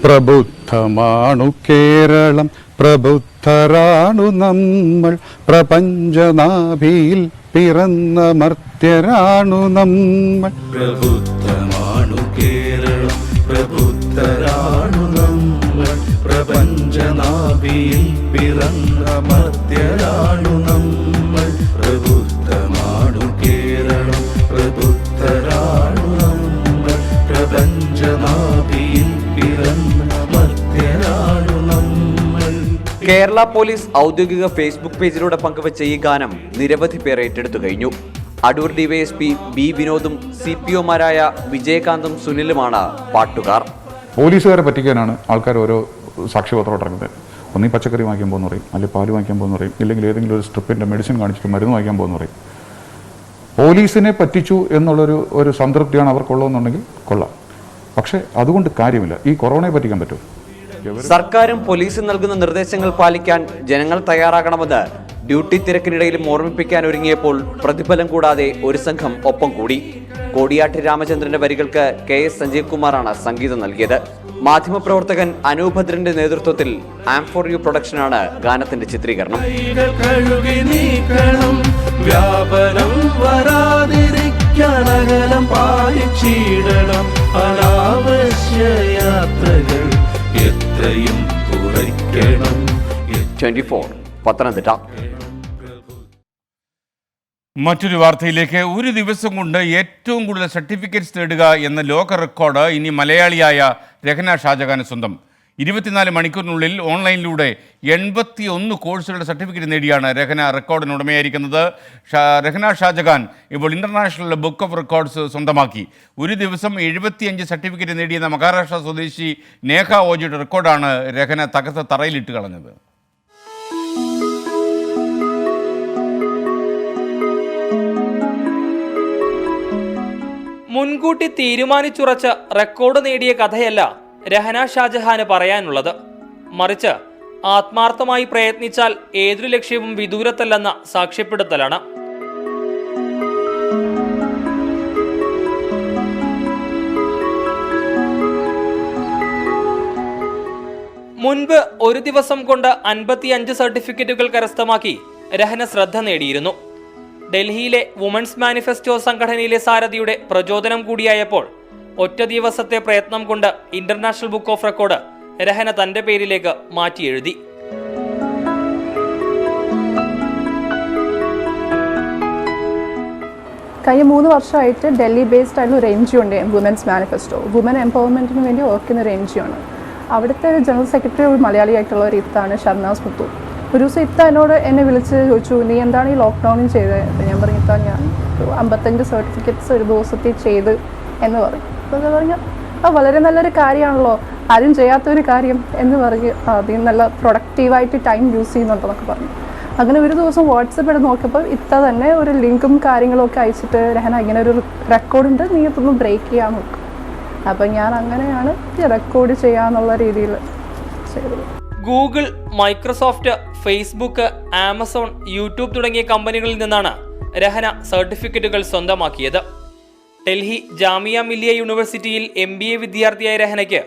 പ്രബുദ്ധമാണു കേരളം, പ്രബുദ്ധരാണു നമ്മൾ, പ്രപഞ്ചനാഭിയിൽ പിറന്ന മർത്യരാണു നമ്മൾ. പ്രബുദ്ധമാണു കേരളം, പ്രബുദ്ധരാണു നമ്മൾ, പ്രപഞ്ചനാഭിയിൽ പിറന്ന മർത്യരാണു നമ്മൾ. പ്രബുദ്ധമാണു കേരളം, പ്രബുദ്ധരാണു നമ്മൾ, പ്രപഞ്ചനാഭിയിൽ പിറന്ന മർത്യരാണു നമ്മൾ. കേരള പോലീസ് ഔദ്യോഗിക ഫേസ്ബുക്ക് പേജിലൂടെ പങ്കുവച്ച ഈ ഗാനം നിരവധി പേർ ഏറ്റെടുത്തു കഴിഞ്ഞു. അടൂർ DYSP B വിനോദും CPOമാരായ വിജയകാന്തും സുനിലുമാണ് പാട്ടുകാർ. പോലീസുകാരെ പറ്റിക്കാനാണ് ആൾക്കാർ ഓരോ സാക്ഷ്യപത്രം ഇറങ്ങുന്നത്. ഒന്നീ പച്ചക്കറി വാങ്ങിക്കാൻ പോകുന്ന പറയും, അല്ലെങ്കിൽ പാല് വാങ്ങിക്കാൻ പോകുന്ന പറയും, ഇല്ലെങ്കിൽ ഏതെങ്കിലും ഒരു സ്ട്രിപ്പിൻ്റെ മെഡിസിൻ കാണിച്ചിട്ട് മരുന്ന് വാങ്ങിക്കാൻ പോകുന്ന പറയും. പോലീസിനെ പറ്റിച്ചു എന്നുള്ളൊരു സംതൃപ്തിയാണ് അവർക്കുള്ളതെന്നുണ്ടെങ്കിൽ കൊള്ളാം. പക്ഷേ അതുകൊണ്ട് കാര്യമില്ല. ഈ കൊറോണയെ പറ്റിക്കാൻ പറ്റും. സർക്കാരും പോലീസും നൽകുന്ന നിർദ്ദേശങ്ങൾ പാലിക്കാൻ ജനങ്ങൾ തയ്യാറാകണമെന്ന് ഡ്യൂട്ടി തിരക്കിനിടയിലും ഓർമ്മിപ്പിക്കാൻ ഒരുങ്ങിയപ്പോൾ പ്രതിഫലം കൂടാതെ ഒരു സംഘം ഒപ്പം കൂടി. കോടിയാട്ടി രാമചന്ദ്രന്റെ വരികൾക്ക് KS സഞ്ജീവ് കുമാറാണ് സംഗീതം നൽകിയത്. മാധ്യമപ്രവർത്തകൻ അനൂപദ്രന്റെ നേതൃത്വത്തിൽ AM4U പ്രൊഡക്ഷനാണ് ഗാനത്തിന്റെ ചിത്രീകരണം. വ്യാപനം വരാതിരിക്കാൻ അകലം പാലിച്ചിടണം. അനാവശ്യ യാത്രകൾ എത്രയും കുറയ്ക്കണം. 24 പത്തനംതിട്ട. മറ്റൊരു വാർത്തയിലേക്ക്. ഒരു ദിവസം കൊണ്ട് ഏറ്റവും കൂടുതൽ സർട്ടിഫിക്കറ്റ്സ് നേടുക എന്ന ലോക റെക്കോർഡ് ഇനി മലയാളിയായ രഹന ഷാജഹാന് സ്വന്തം. 24 മണിക്കൂറിനുള്ളിൽ ഓൺലൈനിലൂടെ 81 കോഴ്സുകളുടെ സർട്ടിഫിക്കറ്റ് നേടിയാണ് രഹന റെക്കോർഡിന് ഉടമയായിരിക്കുന്നത്. രഹന ഷാജഹാൻ ഇപ്പോൾ ഇൻ്റർനാഷണൽ ബുക്ക് ഓഫ് റെക്കോർഡ്സ് സ്വന്തമാക്കി. ഒരു ദിവസം 75 സർട്ടിഫിക്കറ്റ് നേടിയെന്ന മഹാരാഷ്ട്ര സ്വദേശി നേഹ ഓജിയുടെ റെക്കോർഡാണ് രഹന തകർത്ത് തറയിലിട്ട് കളഞ്ഞത്. മുൻകൂട്ടി തീരുമാനിച്ചുറച്ച റെക്കോർഡ് നേടിയ കഥയല്ല രഹന ഷാജഹാന് പറയാനുള്ളത്. മറിച്ച് ആത്മാർത്ഥമായി പ്രയത്നിച്ചാൽ ഏതൊരു ലക്ഷ്യവും വിദൂരത്തല്ലെന്ന സാക്ഷ്യപ്പെടുത്തലാണ്. മുൻപ് ഒരു ദിവസം കൊണ്ട് 55 സർട്ടിഫിക്കറ്റുകൾ കരസ്ഥമാക്കി രഹന ശ്രദ്ധ നേടിയിരുന്നു. ഡൽഹിയിലെ വുമൻസ് മാനിഫെസ്റ്റോ സംഘടനയിലെ സാരഥിയുടെ പ്രചോദനം കൂടിയായപ്പോൾ ഒറ്റ ദിവസത്തെ പ്രയത്നം കൊണ്ട് international book of record Rahana തന്റെ പേരിലേക്ക് മാറ്റി എഴുതി. കഴിഞ്ഞ 3 വർഷമായിട്ട് ഡൽഹി ബേസ്ഡ് ആയിട്ടുള്ള ഒരു NGO ഉണ്ട്, വുമൻസ് മാനിഫെസ്റ്റോ. വുമൻ എംപവർമെൻറ്റിന് വേണ്ടി വർക്ക് ചെയ്യുന്ന ഒരു NGO ആണ്. അവിടുത്തെ ജനറൽ സെക്രട്ടറി ഒരു മലയാളിയായിട്ടുള്ള ഒരു ഇത്താണ് ഷർനാസ് മുത്തു. ഒരു ദിവസം എന്നോട് എന്നെ വിളിച്ച് ചോദിച്ചു, നീ എന്താണ് ഈ ലോക്ക്ഡൗണിൽ ചെയ്തത്? അപ്പോൾ ഞാൻ പറഞ്ഞു, ഞാൻ 55 സർട്ടിഫിക്കറ്റ്സ് ഒരു ദിവസത്തിൽ ചെയ്ത് എന്ന് പറയും. അപ്പോൾ അത് പറഞ്ഞു, വളരെ നല്ലൊരു കാര്യമാണല്ലോ, ആരും ചെയ്യാത്തൊരു കാര്യം എന്ന് പറഞ്ഞ് അതിൽ നല്ല പ്രൊഡക്റ്റീവായിട്ട് ടൈം യൂസ് ചെയ്യുന്നുണ്ടെന്നൊക്കെ പറഞ്ഞു. അങ്ങനെ ഒരു ദിവസം വാട്സപ്പ് എടുത്ത് നോക്കിയപ്പോൾ തന്നെ ഒരു ലിങ്കും കാര്യങ്ങളും ഒക്കെ അയച്ചിട്ട്, രഹന ഇങ്ങനെ ഒരു റെക്കോർഡുണ്ട്, നീ ഇതൊന്ന് ബ്രേക്ക് ചെയ്യാൻ നോക്കും. അപ്പം ഞാൻ അങ്ങനെയാണ് റെക്കോർഡ് ചെയ്യാന്നുള്ള രീതിയിൽ ചെയ്തത്. Google, Microsoft, Facebook, Amazon, YouTube തുടങ്ങിയ കമ്പനികളിൽ നിന്നാണ് രഹന സർട്ടിഫിക്കറ്റുകൾ സ്വന്തമാക്കിയത്. ഡൽഹി ജാമിയ മില്ലിയ യൂണിവേഴ്സിറ്റിയിൽ MBA വിദ്യാർത്ഥിയായ രഹനയ്ക്ക്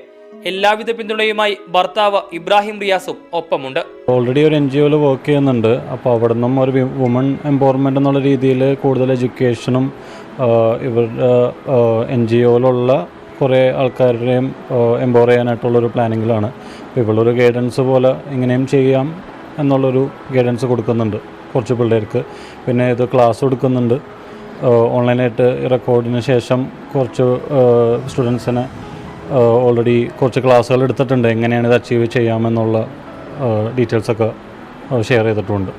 എല്ലാവിധ പിന്തുണയുമായി ഭർത്താവ് ഇബ്രാഹിം റിയാസും ഒപ്പമുണ്ട്. ഓൾറെഡി ഒരു NGOയിൽ വർക്ക് ചെയ്യുന്നുണ്ട്. അപ്പോൾ അവിടെ നിന്നും ഒരു വുമൺ എംപവർമെൻ്റ് എന്നുള്ള രീതിയിൽ കൂടുതൽ എഡ്യൂക്കേഷനും ഇവരുടെ NGOയിലുള്ള കുറേ ആൾക്കാരുടെയും എംപവർ ചെയ്യാനായിട്ടുള്ളൊരു പ്ലാനിങ്ങിലാണ്. അപ്പോൾ ഇവളൊരു ഗൈഡൻസ് പോലെ ഇങ്ങനെയും ചെയ്യാം എന്നുള്ളൊരു ഗൈഡൻസ് കൊടുക്കുന്നുണ്ട് കുറച്ച് പിള്ളേർക്ക്. പിന്നെ ഇത് ക്ലാസ് കൊടുക്കുന്നുണ്ട് ഓൺലൈനായിട്ട്. റെക്കോർഡിന് ശേഷം കുറച്ച് സ്റ്റുഡൻസിനെ ഓൾറെഡി കുറച്ച് ക്ലാസ്സുകൾ എടുത്തിട്ടുണ്ട്, എങ്ങനെയാണ് ഇത് അച്ചീവ് ചെയ്യാമെന്നുള്ള ഡീറ്റെയിൽസൊക്കെ ഷെയർ ചെയ്തിട്ടുണ്ട്.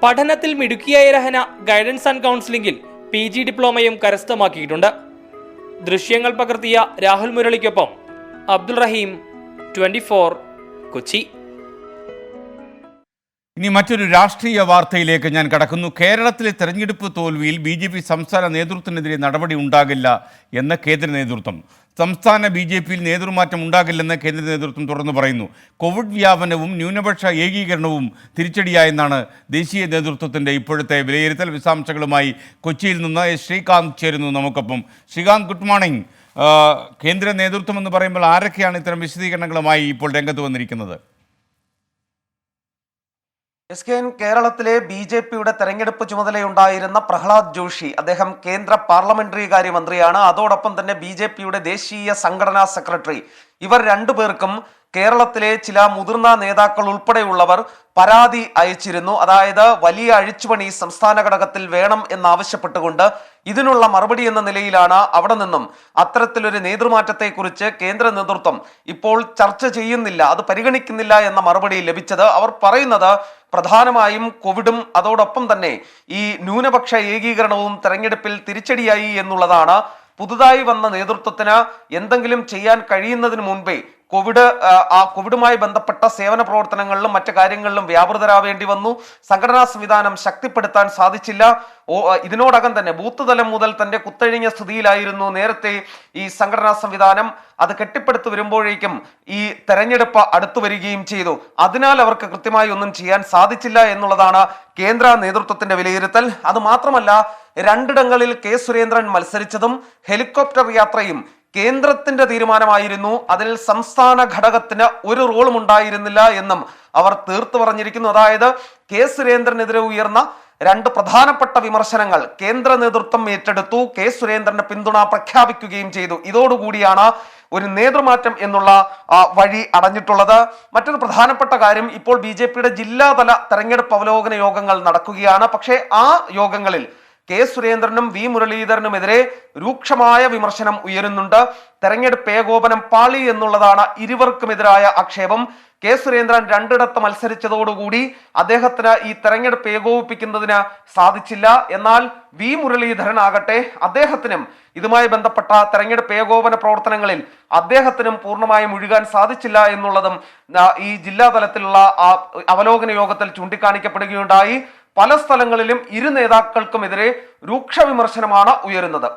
പഠനത്തിൽ മിടുക്കിയായ രഹന ഗൈഡൻസ് ആൻഡ് കൗൺസിലിംഗിൽ PG ഡിപ്ലോമയും കരസ്ഥമാക്കിയിട്ടുണ്ട്. ദൃശ്യങ്ങൾ പകർത്തിയ രാഹുൽ മുരളിക്കൊപ്പം അബ്ദുൾ റഹീം, 24 കൊച്ചി. ഇനി മറ്റൊരു രാഷ്ട്രീയ വാർത്തയിലേക്ക് ഞാൻ കടക്കുന്നു. കേരളത്തിലെ തെരഞ്ഞെടുപ്പ് തോൽവിയിൽ BJP സംസ്ഥാന നേതൃത്വത്തിനെതിരെ നടപടി ഉണ്ടാകില്ല എന്ന കേന്ദ്ര നേതൃത്വം. സംസ്ഥാന BJPയിൽ നേതൃമാറ്റം ഉണ്ടാകില്ലെന്ന് കേന്ദ്ര നേതൃത്വം തുറന്നു പറയുന്നു. കോവിഡ് വ്യാപനവും ന്യൂനപക്ഷ ഏകീകരണവും തിരിച്ചടിയായെന്നാണ് ദേശീയ നേതൃത്വത്തിൻ്റെ ഇപ്പോഴത്തെ വിലയിരുത്തൽ. വിശദാംശങ്ങളുമായി കൊച്ചിയിൽ നിന്ന് ശ്രീകാന്ത് ചേരുന്നു നമുക്കൊപ്പം. Sreekanth, good morning. കേന്ദ്ര നേതൃത്വം എന്ന് പറയുമ്പോൾ ആരൊക്കെയാണ് ഇത്തരം വിശദീകരണങ്ങളുമായി ഇപ്പോൾ രംഗത്ത് വന്നിരിക്കുന്നത്? കേരളത്തിലെ BJPയുടെ തെരഞ്ഞെടുപ്പ് ചുമതലയുണ്ടായിരുന്ന പ്രഹ്ലാദ് ജോഷി, അദ്ദേഹം കേന്ദ്ര പാർലമെന്ററി കാര്യ മന്ത്രിയാണ്. അതോടൊപ്പം തന്നെ BJPയുടെ ദേശീയ സംഘടനാ സെക്രട്ടറി, ഇവർ രണ്ടുപേർക്കും കേരളത്തിലെ ചില മുതിർന്ന നേതാക്കൾ ഉൾപ്പെടെയുള്ളവർ പരാതി അയച്ചിരുന്നു. അതായത് വലിയ അഴിച്ചുപണി സംസ്ഥാന ഘടകത്തിൽ വേണം എന്നാവശ്യപ്പെട്ടുകൊണ്ട്. ഇതിനുള്ള മറുപടി എന്ന നിലയിലാണ് അവിടെ നിന്നും അത്തരത്തിലൊരു നേതൃമാറ്റത്തെക്കുറിച്ച് കേന്ദ്ര നേതൃത്വം ഇപ്പോൾ ചർച്ച ചെയ്യുന്നില്ല, അത് പരിഗണിക്കുന്നില്ല എന്ന മറുപടി ലഭിച്ചത്. അവർ പറയുന്നത് പ്രധാനമായും കോവിഡും അതോടൊപ്പം തന്നെ ഈ ന്യൂനപക്ഷ ഏകീകരണവും തെരഞ്ഞെടുപ്പിൽ തിരിച്ചടിയായി എന്നുള്ളതാണ്. പുതുതായി വന്ന നേതൃത്വത്തിന് എന്തെങ്കിലും ചെയ്യാൻ കഴിയുന്നതിന് മുൻപേ കോവിഡുമായി ബന്ധപ്പെട്ട സേവന പ്രവർത്തനങ്ങളിലും മറ്റു കാര്യങ്ങളിലും വ്യാപൃതരാവേണ്ടി വന്നു. സംഘടനാ സംവിധാനം ശക്തിപ്പെടുത്താൻ സാധിച്ചില്ല. ഇതിനോടകം തന്നെ ബൂത്ത് തലം മുതൽ തന്നെ കുത്തഴിഞ്ഞ സ്ഥിതിയിലായിരുന്നു നേരത്തെ ഈ സംഘടനാ സംവിധാനം. അത് കെട്ടിപ്പടുത്തു വരുമ്പോഴേക്കും ഈ തെരഞ്ഞെടുപ്പ് അടുത്തു വരികയും ചെയ്തു. അതിനാൽ അവർക്ക് കൃത്യമായി ഒന്നും ചെയ്യാൻ സാധിച്ചില്ല എന്നുള്ളതാണ് കേന്ദ്ര നേതൃത്വത്തിന്റെ വിലയിരുത്തൽ. അത് മാത്രമല്ല, 2ഇടങ്ങളിൽ K. സുരേന്ദ്രൻ മത്സരിച്ചതും ഹെലികോപ്റ്റർ യാത്രയും കേന്ദ്രത്തിന്റെ തീരുമാനമായിരുന്നു. അതിൽ സംസ്ഥാന ഘടകത്തിന് ഒരു റോളും ഉണ്ടായിരുന്നില്ല എന്നും അവർ തീർത്തു പറഞ്ഞിരിക്കുന്നു. അതായത് K. സുരേന്ദ്രനെതിരെ ഉയർന്ന 2 പ്രധാനപ്പെട്ട വിമർശനങ്ങൾ കേന്ദ്ര നേതൃത്വം ഏറ്റെടുത്തു. K. സുരേന്ദ്രന് പിന്തുണ പ്രഖ്യാപിക്കുകയും ചെയ്തു. ഇതോടുകൂടിയാണ് ഒരു നേതൃമാറ്റം എന്നുള്ള വഴി അടഞ്ഞിട്ടുള്ളത്. മറ്റൊരു പ്രധാനപ്പെട്ട കാര്യം, ഇപ്പോൾ BJPയുടെ ജില്ലാതല തെരഞ്ഞെടുപ്പ് അവലോകന യോഗങ്ങൾ നടക്കുകയാണ്. പക്ഷേ ആ യോഗങ്ങളിൽ K. സുരേന്ദ്രനും V. മുരളീധരനുമെതിരെ രൂക്ഷമായ വിമർശനം ഉയരുന്നുണ്ട്. തെരഞ്ഞെടുപ്പ് ഏകോപനം പാളി എന്നുള്ളതാണ് ഇരുവർക്കുമെതിരായ ആക്ഷേപം. K. സുരേന്ദ്രൻ 2ഇടത്ത് മത്സരിച്ചതോടുകൂടി അദ്ദേഹത്തിന് ഈ തെരഞ്ഞെടുപ്പ് ഏകോപിപ്പിക്കുന്നതിന് സാധിച്ചില്ല. എന്നാൽ V. മുരളീധരൻ ആകട്ടെ, അദ്ദേഹത്തിനും ഇതുമായി ബന്ധപ്പെട്ട തെരഞ്ഞെടുപ്പ് ഏകോപന പ്രവർത്തനങ്ങളിൽ അദ്ദേഹത്തിനും പൂർണ്ണമായും മുഴുകാൻ സാധിച്ചില്ല എന്നുള്ളതും ഈ ജില്ലാതലത്തിലുള്ള അവലോകന യോഗത്തിൽ ചൂണ്ടിക്കാണിക്കപ്പെടുകയുണ്ടായി. പല സ്ഥലങ്ങളിലും ഇരു നേതാക്കൾക്കുമെതിരെ രൂക്ഷ വിമർശനമാണ് ഉയരുന്നത്.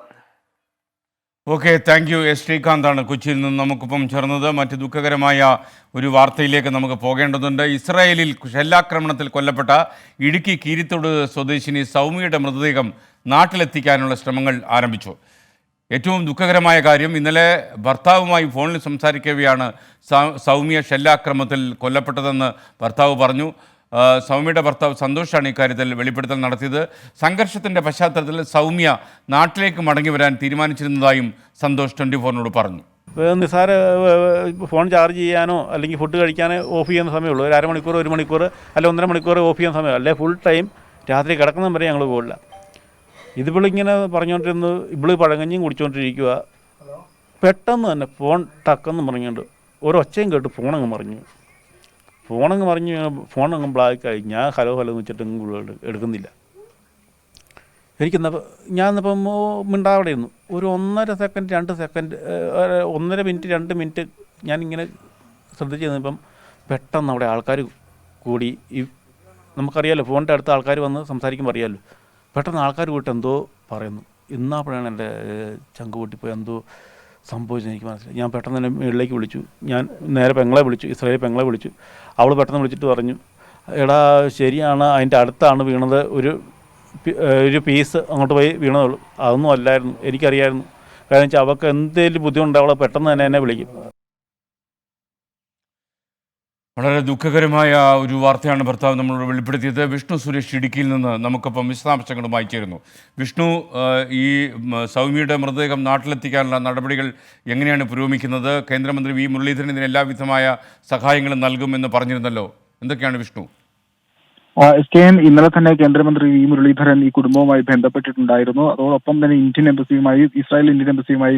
Okay, thank you. ശ്രീകാന്താണ് കൊച്ചിയിൽ നിന്ന് നമുക്കിപ്പം ചേർന്നത്. മറ്റ് ദുഃഖകരമായ ഒരു വാർത്തയിലേക്ക് നമുക്ക് പോകേണ്ടതുണ്ട്. ഇസ്രായേലിൽ ഷെല്ലാക്രമണത്തിൽ കൊല്ലപ്പെട്ട ഇടുക്കി കീരിത്തോട് സ്വദേശിനി സൗമ്യയുടെ മൃതദേഹം നാട്ടിലെത്തിക്കാനുള്ള ശ്രമങ്ങൾ ആരംഭിച്ചു. ഏറ്റവും ദുഃഖകരമായ കാര്യം, ഇന്നലെ ഭർത്താവുമായി ഫോണിൽ സംസാരിക്കവെയാണ് സൗമ്യ ഷെല്ലാക്രമണത്തിൽ കൊല്ലപ്പെട്ടതെന്ന് ഭർത്താവ് പറഞ്ഞു. സൗമ്യയുടെ ഭർത്താവ് സന്തോഷാണ് ഇക്കാര്യത്തിൽ വെളിപ്പെടുത്തൽ നടത്തിയത്. സംഘർഷത്തിൻ്റെ പശ്ചാത്തലത്തിൽ സൗമ്യ നാട്ടിലേക്ക് മടങ്ങി വരാൻ തീരുമാനിച്ചിരുന്നതായും സന്തോഷ് 24-നോട് പറഞ്ഞു. നിസ്സാര ഫോൺ ചാർജ് ചെയ്യാനോ അല്ലെങ്കിൽ ഫുഡ് കഴിക്കാനോ ഓഫ് ചെയ്യുന്ന സമയമുള്ളൂ. ഒരു അരമണിക്കൂർ, 1 മണിക്കൂർ, അല്ല 1.5 മണിക്കൂർ ഓഫ് ചെയ്യുന്ന സമയം. അല്ലെ ഫുൾ ടൈം രാത്രി കിടക്കുന്ന വരെ ഞങ്ങൾ പോകില്ല. ഇതിവളിങ്ങനെ പറഞ്ഞുകൊണ്ടിരുന്നു, ഇവള് പഴങ്കഞ്ഞിയും കുടിച്ചുകൊണ്ടിരിക്കുക. പെട്ടെന്ന് തന്നെ ഫോൺ ടക്കെന്ന് പറഞ്ഞുകൊണ്ട് ഒരൊച്ചയും കേട്ട് ഫോണങ്ങ് മറിഞ്ഞു. ഫോണങ്ങ് ബ്ലാക്കായി. ഞാൻ ഹലോ എന്ന് വെച്ചിട്ട് എടുക്കുന്നില്ല. ഞാൻ ഇന്നിപ്പം മിണ്ടാവിടെ ഇരുന്നു. ഒരു 1.5 സെക്കൻഡ് 2 സെക്കൻഡ് 1.5 മിനിറ്റ് 2 മിനിറ്റ് ഞാനിങ്ങനെ ശ്രദ്ധിച്ച് നിന്നപ്പം പെട്ടെന്ന് അവിടെ ആൾക്കാർ കൂടി. നമുക്കറിയാമല്ലോ, ഫോണിൻ്റെ അടുത്ത് ആൾക്കാർ വന്ന് സംസാരിക്കുമ്പോൾ അറിയാമല്ലോ. പെട്ടെന്ന് ആൾക്കാർ കൂട്ടി എന്തോ പറയുന്നു. ഇന്നാപ്പോഴാണ് എൻ്റെ ചങ്ക് പൊട്ടിപ്പോയി, എന്തോ സംഭവിച്ചത് എനിക്ക് മനസ്സിലായി. ഞാൻ പെട്ടെന്ന് തന്നെ മുകളിലേക്ക് വിളിച്ചു. ഞാൻ നേരെ പെങ്ങളെ വിളിച്ചു, ഇസ്രായേൽ പെങ്ങളെ വിളിച്ചു. അവൾ പെട്ടെന്ന് വിളിച്ചിട്ട് പറഞ്ഞു, എടാ ശരിയാണ്, അതിൻ്റെ അടുത്താണ് വീണത്, ഒരു പീസ് അങ്ങോട്ട് പോയി വീണതുള്ളൂ, അതൊന്നും അല്ലായിരുന്നു, എനിക്കറിയായിരുന്നു. കാരണം വെച്ചാൽ അവൾക്ക് എന്തെങ്കിലും ബുദ്ധിമുട്ട് അവളെ പെട്ടെന്ന് തന്നെ എന്നെ വിളിക്കും. വളരെ ദുഃഖകരമായ ഒരു വാർത്തയാണ് ഭർത്താവ് നമ്മളോട് വെളിപ്പെടുത്തിയത്. വിഷ്ണു സുരേഷ് ഇടുക്കിയിൽ നിന്ന് നമുക്കൊപ്പം വിശദാംശങ്ങളുമായി ചേരുന്നു. വിഷ്ണു, ഈ സൗമ്യയുടെ മൃതദേഹം നാട്ടിലെത്തിക്കാനുള്ള നടപടികൾ എങ്ങനെയാണ് പുരോഗമിക്കുന്നത്? കേന്ദ്രമന്ത്രി വി മുരളീധരൻ ഇതിന് എല്ലാവിധമായ സഹായങ്ങളും നൽകുമെന്ന് പറഞ്ഞിരുന്നല്ലോ, എന്തൊക്കെയാണ് വിഷ്ണു? SKN ഇന്നലെ തന്നെ കേന്ദ്രമന്ത്രി വി മുരളീധരൻ ഈ കുടുംബവുമായി ബന്ധപ്പെട്ടിട്ടുണ്ടായിരുന്നു. അതോടൊപ്പം തന്നെ ഇസ്രായേൽ ഇന്ത്യൻ എംബസിയുമായി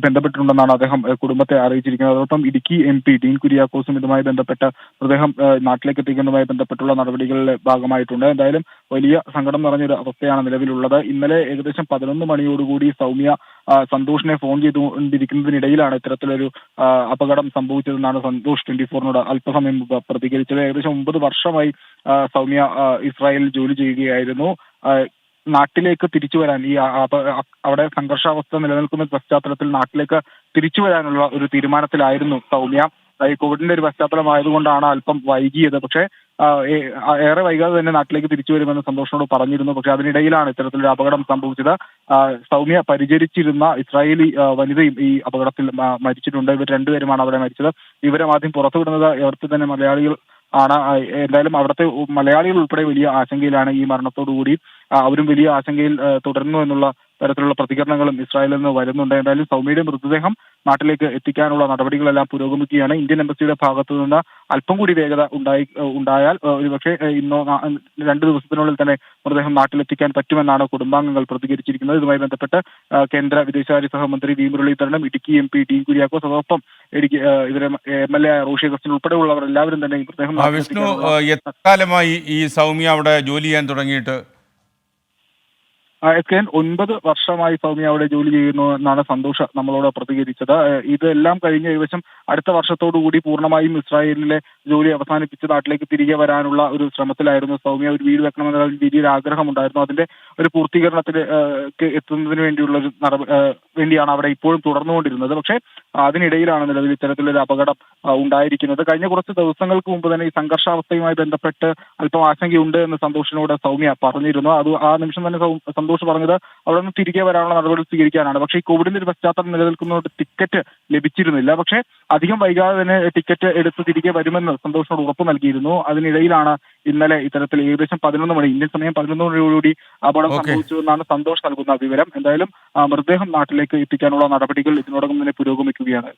ബന്ധപ്പെട്ടിട്ടുണ്ടെന്നാണ് അദ്ദേഹം കുടുംബത്തെ അറിയിച്ചിരിക്കുന്നത്. അതോടൊപ്പം ഇടുക്കി MP ഡീൻ കുര്യാക്കോസും ഇതുമായി ബന്ധപ്പെട്ട മൃതദേഹം നാട്ടിലേക്ക് എത്തിക്കുന്നതുമായി ബന്ധപ്പെട്ടുള്ള നടപടികളുടെ ഭാഗമായിട്ടുണ്ട്. എന്തായാലും വലിയ സങ്കടം നിറഞ്ഞൊരു അവസ്ഥയാണ് നിലവിലുള്ളത്. ഇന്നലെ ഏകദേശം 11 മണിയോടുകൂടി സൗമ്യ സന്തോഷിനെ ഫോൺ ചെയ്തുകൊണ്ടിരിക്കുന്നതിനിടയിലാണ് ഇത്തരത്തിലൊരു അപകടം സംഭവിച്ചതെന്നാണ് സന്തോഷ് 24നോട് അല്പസമയം മുമ്പ് പ്രതികരിച്ചത്. ഏകദേശം 9 വർഷമായി സൗമ്യ ഇസ്രായേലിൽ ജോലി ചെയ്യുകയായിരുന്നു. നാട്ടിലേക്ക് തിരിച്ചു വരാൻ, ഈ അവിടെ സംഘർഷാവസ്ഥ നിലനിൽക്കുന്ന പശ്ചാത്തലത്തിൽ നാട്ടിലേക്ക് തിരിച്ചു വരാനുള്ള ഒരു തീരുമാനത്തിലായിരുന്നു സൗമ്യ. ഈ കോവിഡിന്റെ ഒരു പശ്ചാത്തലമായതുകൊണ്ടാണ് അല്പം വൈകിയത്. പക്ഷേ ഏറെ വൈകാതെ തന്നെ നാട്ടിലേക്ക് തിരിച്ചു വരുമെന്ന് സന്തോഷിനോട് പറഞ്ഞിരുന്നു. പക്ഷെ അതിനിടയിലാണ് ഇത്തരത്തിലൊരു അപകടം സംഭവിച്ചത്. സൗമ്യ പരിചരിച്ചിരുന്ന ഇസ്രായേലി വനിതയും ഈ അപകടത്തിൽ മരിച്ചിട്ടുണ്ട്. ഇവർ രണ്ടുപേരുമാണ് അവിടെ മരിച്ചത്. വിവരം ആദ്യം പുറത്തുവിടുന്നത് അവിടുത്തെ തന്നെ മലയാളികൾ ആണ്. എന്തായാലും അവിടുത്തെ മലയാളികൾ ഉൾപ്പെടെ വലിയ ആശങ്കയിലാണ് ഈ മരണത്തോടുകൂടി. അവരും വലിയ ആശങ്കയിൽ തുടരുന്നു എന്നുള്ള തരത്തിലുള്ള പ്രതികരണങ്ങളും ഇസ്രായേലിൽ നിന്ന് വരുന്നുണ്ട്. എന്തായാലും സൗമ്യയുടെ മൃതദേഹം നാട്ടിലേക്ക് എത്തിക്കാനുള്ള നടപടികളെല്ലാം പുരോഗമിക്കുകയാണ്. ഇന്ത്യൻ എംബസിയുടെ ഭാഗത്തു നിന്ന് അല്പം കൂടി വേഗത ഉണ്ടായാൽ ഒരുപക്ഷെ ഇന്നോ 2 ദിവസത്തിനുള്ളിൽ തന്നെ മൃതദേഹം നാട്ടിലെത്തിക്കാൻ പറ്റുമെന്നാണ് കുടുംബാംഗങ്ങൾ പ്രതികരിച്ചിരിക്കുന്നത്. ഇതുമായി ബന്ധപ്പെട്ട് കേന്ദ്ര വിദേശകാര്യ സഹമന്ത്രി വി മുരളീധരനും ഇടുക്കി MP ഡീൻ കുര്യാക്കോസ്, അതോടൊപ്പം ഇവരെ MLA റോഷി അഗസ്റ്റിൻ ഉൾപ്പെടെയുള്ളവർ എല്ലാവരും തന്നെ മൃതദേഹം വിഷ്ണു, എത്ര കാലമായി ഈ സൗമ്യ അവിടെ ജോലി ചെയ്യാൻ തുടങ്ങിയിട്ട്? SKN 9 വർഷമായി സൗമ്യ അവിടെ ജോലി ചെയ്യുന്നു എന്നാണ് സന്തോഷ് നമ്മളോട് പ്രതികരിച്ചത്. ഇതെല്ലാം കഴിഞ്ഞ് ഏകദേശം അടുത്ത വർഷത്തോടുകൂടി പൂർണ്ണമായും ഇസ്രായേലിലെ ജോലി അവസാനിപ്പിച്ച് നാട്ടിലേക്ക് തിരികെ വരാനുള്ള ഒരു ശ്രമത്തിലായിരുന്നു സൗമ്യ. ഒരു വീട് വെക്കണമെന്ന വലിയൊരു ആഗ്രഹമുണ്ടായിരുന്നു. അതിന്റെ ഒരു പൂർത്തീകരണത്തിലേക്ക് എത്തുന്നതിന് വേണ്ടിയുള്ള ഒരു വേണ്ടിയാണ് അവിടെ ഇപ്പോഴും തുടർന്നുകൊണ്ടിരുന്നത്. പക്ഷേ അതിനിടയിലാണ് നിലവിൽ ഇത്തരത്തിലൊരു അപകടം ഉണ്ടായിരിക്കുന്നത്. കഴിഞ്ഞ കുറച്ച് ദിവസങ്ങൾക്ക് മുമ്പ് തന്നെ ഈ സംഘർഷാവസ്ഥയുമായി ബന്ധപ്പെട്ട് അല്പം ആശങ്കയുണ്ട് എന്ന് സന്തോഷിനോട് സൗമ്യ പറഞ്ഞിരുന്നു. അത് ആ നിമിഷം തന്നെ സന്തോഷ് പറഞ്ഞത് അവിടെ നിന്ന് തിരികെ വരാനുള്ള നടപടി സ്വീകരിക്കാനാണ്. പക്ഷേ ഈ കോവിഡിന്റെ ഒരു പശ്ചാത്തലം നിലനിൽക്കുന്നതുകൊണ്ട് ടിക്കറ്റ് ലഭിച്ചിരുന്നില്ല. പക്ഷേ അധികം വൈകാതെ തന്നെ ടിക്കറ്റ് എടുത്ത് തിരികെ വരുമെന്ന് സന്തോഷിനോട് ഉറപ്പ് നൽകിയിരുന്നു. അതിനിടയിലാണ് ഇന്നലെ ഇത്തരത്തിൽ ഏകദേശം 11 മണി ഇന്ത്യൻ സമയം 11 മണിയോടുകൂടി അപകടം സംഭവിച്ചു എന്നാണ് സന്തോഷ് നൽകുന്ന വിവരം. എന്തായാലും മൃതദേഹം നാട്ടിലേക്ക് എത്തിക്കാനുള്ള നടപടികൾ ഇതിനോടകം തന്നെ പുരോഗമിക്കുകയാണ്.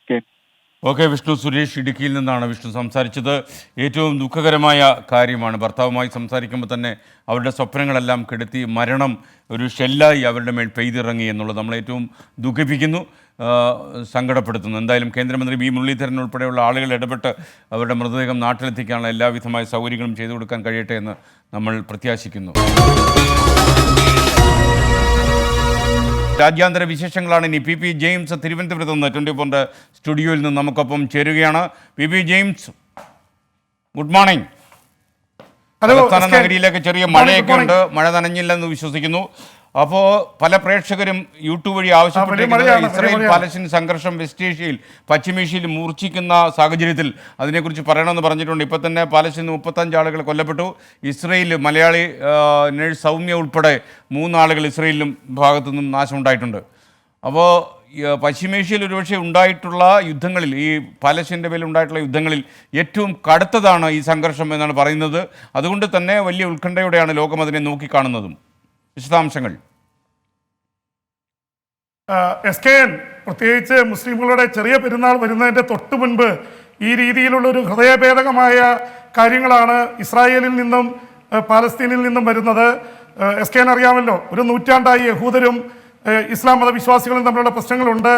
ഓക്കെ, വിഷ്ണു സുരേഷ് ഇടുക്കിയിൽ നിന്നാണ് വിഷ്ണു സംസാരിച്ചത്. ഏറ്റവും ദുഃഖകരമായ കാര്യമാണ്. ഭർത്താവുമായി സംസാരിക്കുമ്പോൾ തന്നെ അവരുടെ സ്വപ്നങ്ങളെല്ലാം കെടുത്തി മരണം ഒരു ഷെല്ലായി അവരുടെ മേൽ പെയ്തിറങ്ങി എന്നുള്ളത് നമ്മളെ ഏറ്റവും ദുഃഖിപ്പിക്കുന്നു, സങ്കടപ്പെടുത്തുന്നു. എന്തായാലും കേന്ദ്രമന്ത്രി വി മുരളീധരൻ ഉൾപ്പെടെയുള്ള ആളുകൾ ഇടപെട്ട് അവരുടെ മൃതദേഹം നാട്ടിലെത്തിക്കാനുള്ള എല്ലാവിധമായ സൗകര്യങ്ങളും ചെയ്തു കൊടുക്കാൻ കഴിയട്ടെ എന്ന് നമ്മൾ പ്രത്യാശിക്കുന്നു. രാജ്യാന്തര വിശേഷങ്ങളാണ് ഇനി. പി ജെയിംസ് തിരുവനന്തപുരത്ത് നിന്ന് 24 സ്റ്റുഡിയോയിൽ നിന്ന് നമുക്കൊപ്പം ചേരുകയാണ്. P James, good morning. തലസ്ഥാന നഗരിയിലേക്ക് ചെറിയ മഴയൊക്കെ ഉണ്ട്. മഴ നനഞ്ഞില്ലെന്ന് വിശ്വസിക്കുന്നു. അപ്പോൾ പല പ്രേക്ഷകരും യൂട്യൂബ് വഴി ആവശ്യപ്പെട്ടിരിക്കുന്നത് ഇസ്രായേൽ പാലസ്തീൻ സംഘർഷം വെസ്റ്റ് ഏഷ്യയിൽ പശ്ചിമേഷ്യയിൽ മൂർച്ഛിക്കുന്ന സാഹചര്യത്തിൽ അതിനെക്കുറിച്ച് പറയണമെന്ന് പറഞ്ഞിട്ടുണ്ട്. ഇപ്പോൾ തന്നെ പാലസ്തീനിൽ 35 ആളുകൾ കൊല്ലപ്പെട്ടു. ഇസ്രായേൽ മലയാളി നഴ്സ് സൗമ്യ ഉൾപ്പെടെ 3 ആളുകൾ ഇസ്രായേലിലും ഭാഗത്തു നിന്നും നാശമുണ്ടായിട്ടുണ്ട്. അപ്പോൾ പശ്ചിമേഷ്യയിൽ ഒരുപക്ഷെ ഉണ്ടായിട്ടുള്ള യുദ്ധങ്ങളിൽ, ഈ പാലസ്തീൻ്റെ പേരിൽ ഉണ്ടായിട്ടുള്ള യുദ്ധങ്ങളിൽ ഏറ്റവും കടുത്തതാണ് ഈ സംഘർഷം എന്നാണ് പറയുന്നത്. അതുകൊണ്ട് തന്നെ വലിയ ഉത്കണ്ഠയോടെയാണ് ലോകം അതിനെ നോക്കിക്കാണുന്നതും. വിശദാംശങ്ങൾ. SKN പ്രത്യേകിച്ച് മുസ്ലിംകളുടെ ചെറിയ പെരുന്നാൾ വരുന്നതിൻ്റെ തൊട്ട് മുൻപ് ഈ രീതിയിലുള്ളൊരു ഹൃദയഭേദകമായ കാര്യങ്ങളാണ് ഇസ്രായേലിൽ നിന്നും പാലസ്തീനിൽ നിന്നും വരുന്നത്. SKN അറിയാമല്ലോ, ഒരു നൂറ്റാണ്ടായി യഹൂദരും ഇസ്ലാം മതവിശ്വാസികളും തമ്മിലുള്ള പ്രശ്നങ്ങളുണ്ട്.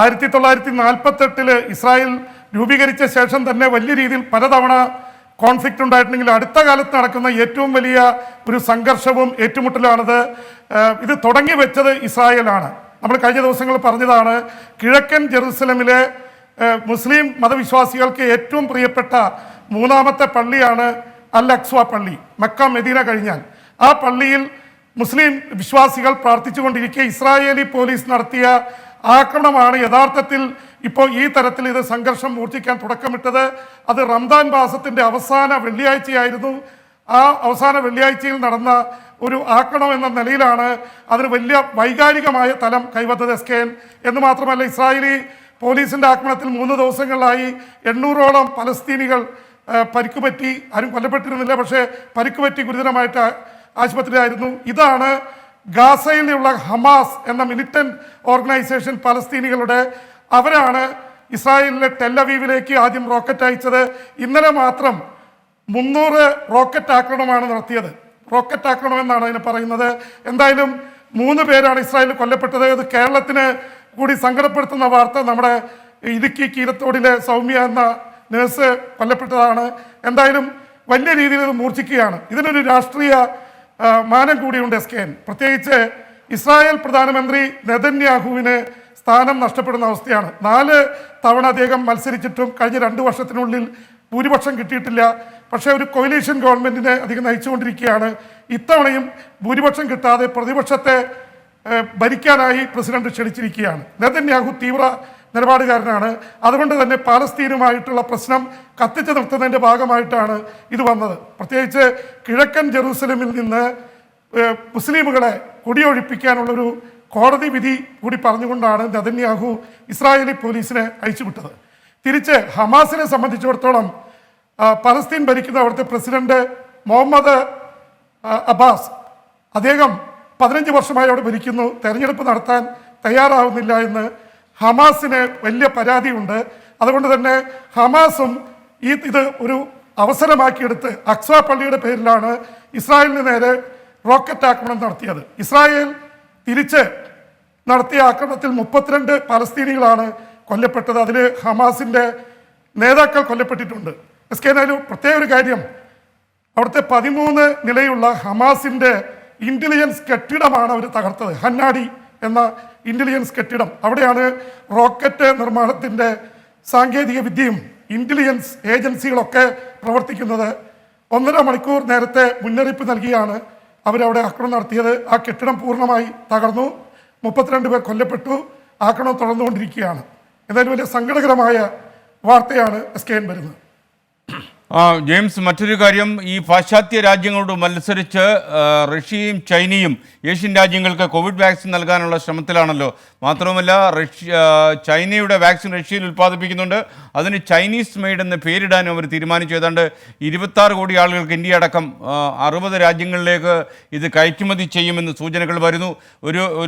1948 ഇസ്രായേൽ രൂപീകരിച്ച ശേഷം തന്നെ വലിയ രീതിയിൽ പലതവണ കോൺഫ്ലിക്റ്റ് ഉണ്ടായിട്ടുണ്ടെങ്കിൽ അടുത്ത കാലത്ത് നടക്കുന്ന ഏറ്റവും വലിയ ഒരു സംഘർഷവും ഏറ്റുമുട്ടലാണിത്. ഇത് തുടങ്ങി വെച്ചത് ഇസ്രായേലാണ്. നമ്മൾ കഴിഞ്ഞ ദിവസങ്ങൾ പറഞ്ഞതാണ്, കിഴക്കൻ ജെറുസലമിലെ മുസ്ലിം മതവിശ്വാസികൾക്ക് ഏറ്റവും പ്രിയപ്പെട്ട മൂന്നാമത്തെ പള്ളിയാണ് അൽ അക്സ്വ പള്ളി, മക്ക മെദീന കഴിഞ്ഞാൽ. ആ പള്ളിയിൽ മുസ്ലിം വിശ്വാസികൾ പ്രാർത്ഥിച്ചുകൊണ്ടിരിക്കെ ഇസ്രായേലി പോലീസ് നടത്തിയ ആക്രമണമാണ് യഥാർത്ഥത്തിൽ ഇപ്പോൾ ഈ തരത്തിൽ ഇത് സംഘർഷം മൂർച്ഛിക്കാൻ തുടക്കമിട്ടത്. അത് റംദാൻ മാസത്തിൻ്റെ അവസാന വെള്ളിയാഴ്ചയായിരുന്നു. ആ അവസാന വെള്ളിയാഴ്ചയിൽ നടന്ന ഒരു ആക്രമണം എന്ന നിലയിലാണ് അതിന് വലിയ വൈകാരികമായ തലം കൈവന്നത് SKN. എന്ന് മാത്രമല്ല, ഇസ്രായേലി പോലീസിൻ്റെ ആക്രമണത്തിൽ 3 ദിവസങ്ങളിലായി 800ഓളം പലസ്തീനികൾ പരിക്കുപറ്റി. ആരും കൊല്ലപ്പെട്ടിരുന്നില്ല, പക്ഷേ പരിക്കുപറ്റി ഗുരുതരമായിട്ട് ആശുപത്രിയിലായിരുന്നു. ഇതാണ് ഗാസയിലുള്ള ഹമാസ് എന്ന മിലിറ്റന്റ് ഓർഗനൈസേഷൻ പലസ്തീനികളുടെ. അവരാണ് ഇസ്രായേലിലെ ടെല്ലവീവിലേക്ക് ആദ്യം റോക്കറ്റ് അയച്ചത്. ഇന്നലെ മാത്രം 300 റോക്കറ്റ് ആക്രമണമാണ് നടത്തിയത്. റോക്കറ്റ് ആക്രമണം എന്നാണ് അതിന് പറയുന്നത്. എന്തായാലും 3 പേരാണ് ഇസ്രായേലിൽ കൊല്ലപ്പെട്ടത്. ഇത് കേരളത്തിന് കൂടി സങ്കടപ്പെടുത്തുന്ന വാർത്ത. നമ്മുടെ ഇടുക്കി കീരത്തോടിലെ സൗമ്യ എന്ന നേഴ്സ് കൊല്ലപ്പെട്ടതാണ്. എന്തായാലും വലിയ രീതിയിൽ ഇത് മൂർച്ഛിക്കുകയാണ്. ഇതിനൊരു രാഷ്ട്രീയ മാനം കൂടിയുണ്ട് SKN. പ്രത്യേകിച്ച് ഇസ്രായേൽ പ്രധാനമന്ത്രി നെതന്യാഹുവിന് സ്ഥാനം നഷ്ടപ്പെടുന്ന അവസ്ഥയാണ്. 4 തവണ അദ്ദേഹം മത്സരിച്ചിട്ടും കഴിഞ്ഞ 2 വർഷത്തിനുള്ളിൽ ഭൂരിപക്ഷം കിട്ടിയിട്ടില്ല. പക്ഷേ ഒരു കൊയിലീഷൻ ഗവൺമെൻറ്റിനെ അധികം നയിച്ചുകൊണ്ടിരിക്കുകയാണ്. ഇത്തവണയും ഭൂരിപക്ഷം കിട്ടാതെ പ്രതിപക്ഷത്തെ ഭരിക്കാനായി പ്രസിഡന്റ് ക്ഷണിച്ചിരിക്കുകയാണ്. നെതന്യാഹു തീവ്ര നിലപാടുകാരനാണ്. അതുകൊണ്ട് തന്നെ പാലസ്തീനുമായിട്ടുള്ള പ്രശ്നം കത്തിച്ചു നിർത്തുന്നതിൻ്റെ ഭാഗമായിട്ടാണ് ഇത് വന്നത്. പ്രത്യേകിച്ച് കിഴക്കൻ ജെറൂസലമിൽ നിന്ന് മുസ്ലിമുകളെ കുടിയൊഴിപ്പിക്കാനുള്ളൊരു കോടതി വിധി കൂടി പറഞ്ഞുകൊണ്ടാണ് നെതന്യാഹു ഇസ്രായേലി പോലീസിനെ അയച്ചുവിട്ടത്. തിരിച്ച് ഹമാസിനെ സംബന്ധിച്ചിടത്തോളം പലസ്തീൻ ഭരിക്കുന്ന അവിടുത്തെ പ്രസിഡന്റ് മുഹമ്മദ് അബ്ബാസ്, അദ്ദേഹം 15 വർഷമായി അവിടെ ഭരിക്കുന്നു. തെരഞ്ഞെടുപ്പ് നടത്താൻ തയ്യാറാവുന്നില്ല എന്ന് ഹമാസിന് വലിയ പരാതിയുണ്ട്. അതുകൊണ്ട് തന്നെ ഹമാസും ഇത് ഒരു അവസരമാക്കിയെടുത്ത് അക്സ്വ പള്ളിയുടെ പേരിലാണ് ഇസ്രായേലിന് നേരെ റോക്കറ്റ് ആക്രമണം നടത്തിയത്. ഇസ്രായേൽ തിരിച്ച് നടത്തിയ ആക്രമണത്തിൽ 32 പലസ്തീനികളാണ് കൊല്ലപ്പെട്ടത്. അതിൽ ഹമാസിൻ്റെ നേതാക്കൾ കൊല്ലപ്പെട്ടിട്ടുണ്ട്. SKN പ്രത്യേക ഒരു കാര്യം, അവിടുത്തെ 13 നിലയുള്ള ഹമാസിൻ്റെ ഇൻ്റലിജൻസ് കെട്ടിടമാണ് അവർ തകർത്തത്. ഹന്നാടി എന്ന ഇൻ്റലിജൻസ് കെട്ടിടം. അവിടെയാണ് റോക്കറ്റ് നിർമ്മാണത്തിൻ്റെ സാങ്കേതിക വിദ്യയും ഇൻ്റലിജൻസ് ഏജൻസികളൊക്കെ പ്രവർത്തിക്കുന്നത്. 1.5 മണിക്കൂർ നേരത്തെ മുന്നറിയിപ്പ് നൽകിയാണ് അവരവിടെ ആക്രമണം നടത്തിയത്. ആ കെട്ടിടം പൂർണ്ണമായി തകർന്നു. 32 പേർ കൊല്ലപ്പെട്ടു. ആക്രമണം തുടർന്നുകൊണ്ടിരിക്കുകയാണ്. എന്തായാലും വലിയ സങ്കടകരമായ വാർത്തയാണ് SKN വരുന്നത്. ജെയിംസ്, മറ്റൊരു കാര്യം, ഈ പാശ്ചാത്യ രാജ്യങ്ങളോട് മത്സരിച്ച് റഷ്യയും ചൈനയും ഏഷ്യൻ രാജ്യങ്ങൾക്ക് കോവിഡ് വാക്സിൻ നൽകാനുള്ള ശ്രമത്തിലാണല്ലോ. മാത്രവുമല്ല, ചൈനയുടെ വാക്സിൻ റഷ്യയിൽ ഉൽപ്പാദിപ്പിക്കുന്നുണ്ട്. അതിന് ചൈനീസ് മെയ്ഡ് എന്ന് പേരിടാനും അവർ തീരുമാനിച്ചു. ഏതാണ്ട് 26 കോടി ആളുകൾക്ക്, ഇന്ത്യ അടക്കം 60 രാജ്യങ്ങളിലേക്ക് ഇത് കയറ്റുമതി ചെയ്യുമെന്ന് സൂചനകൾ വരുന്നു.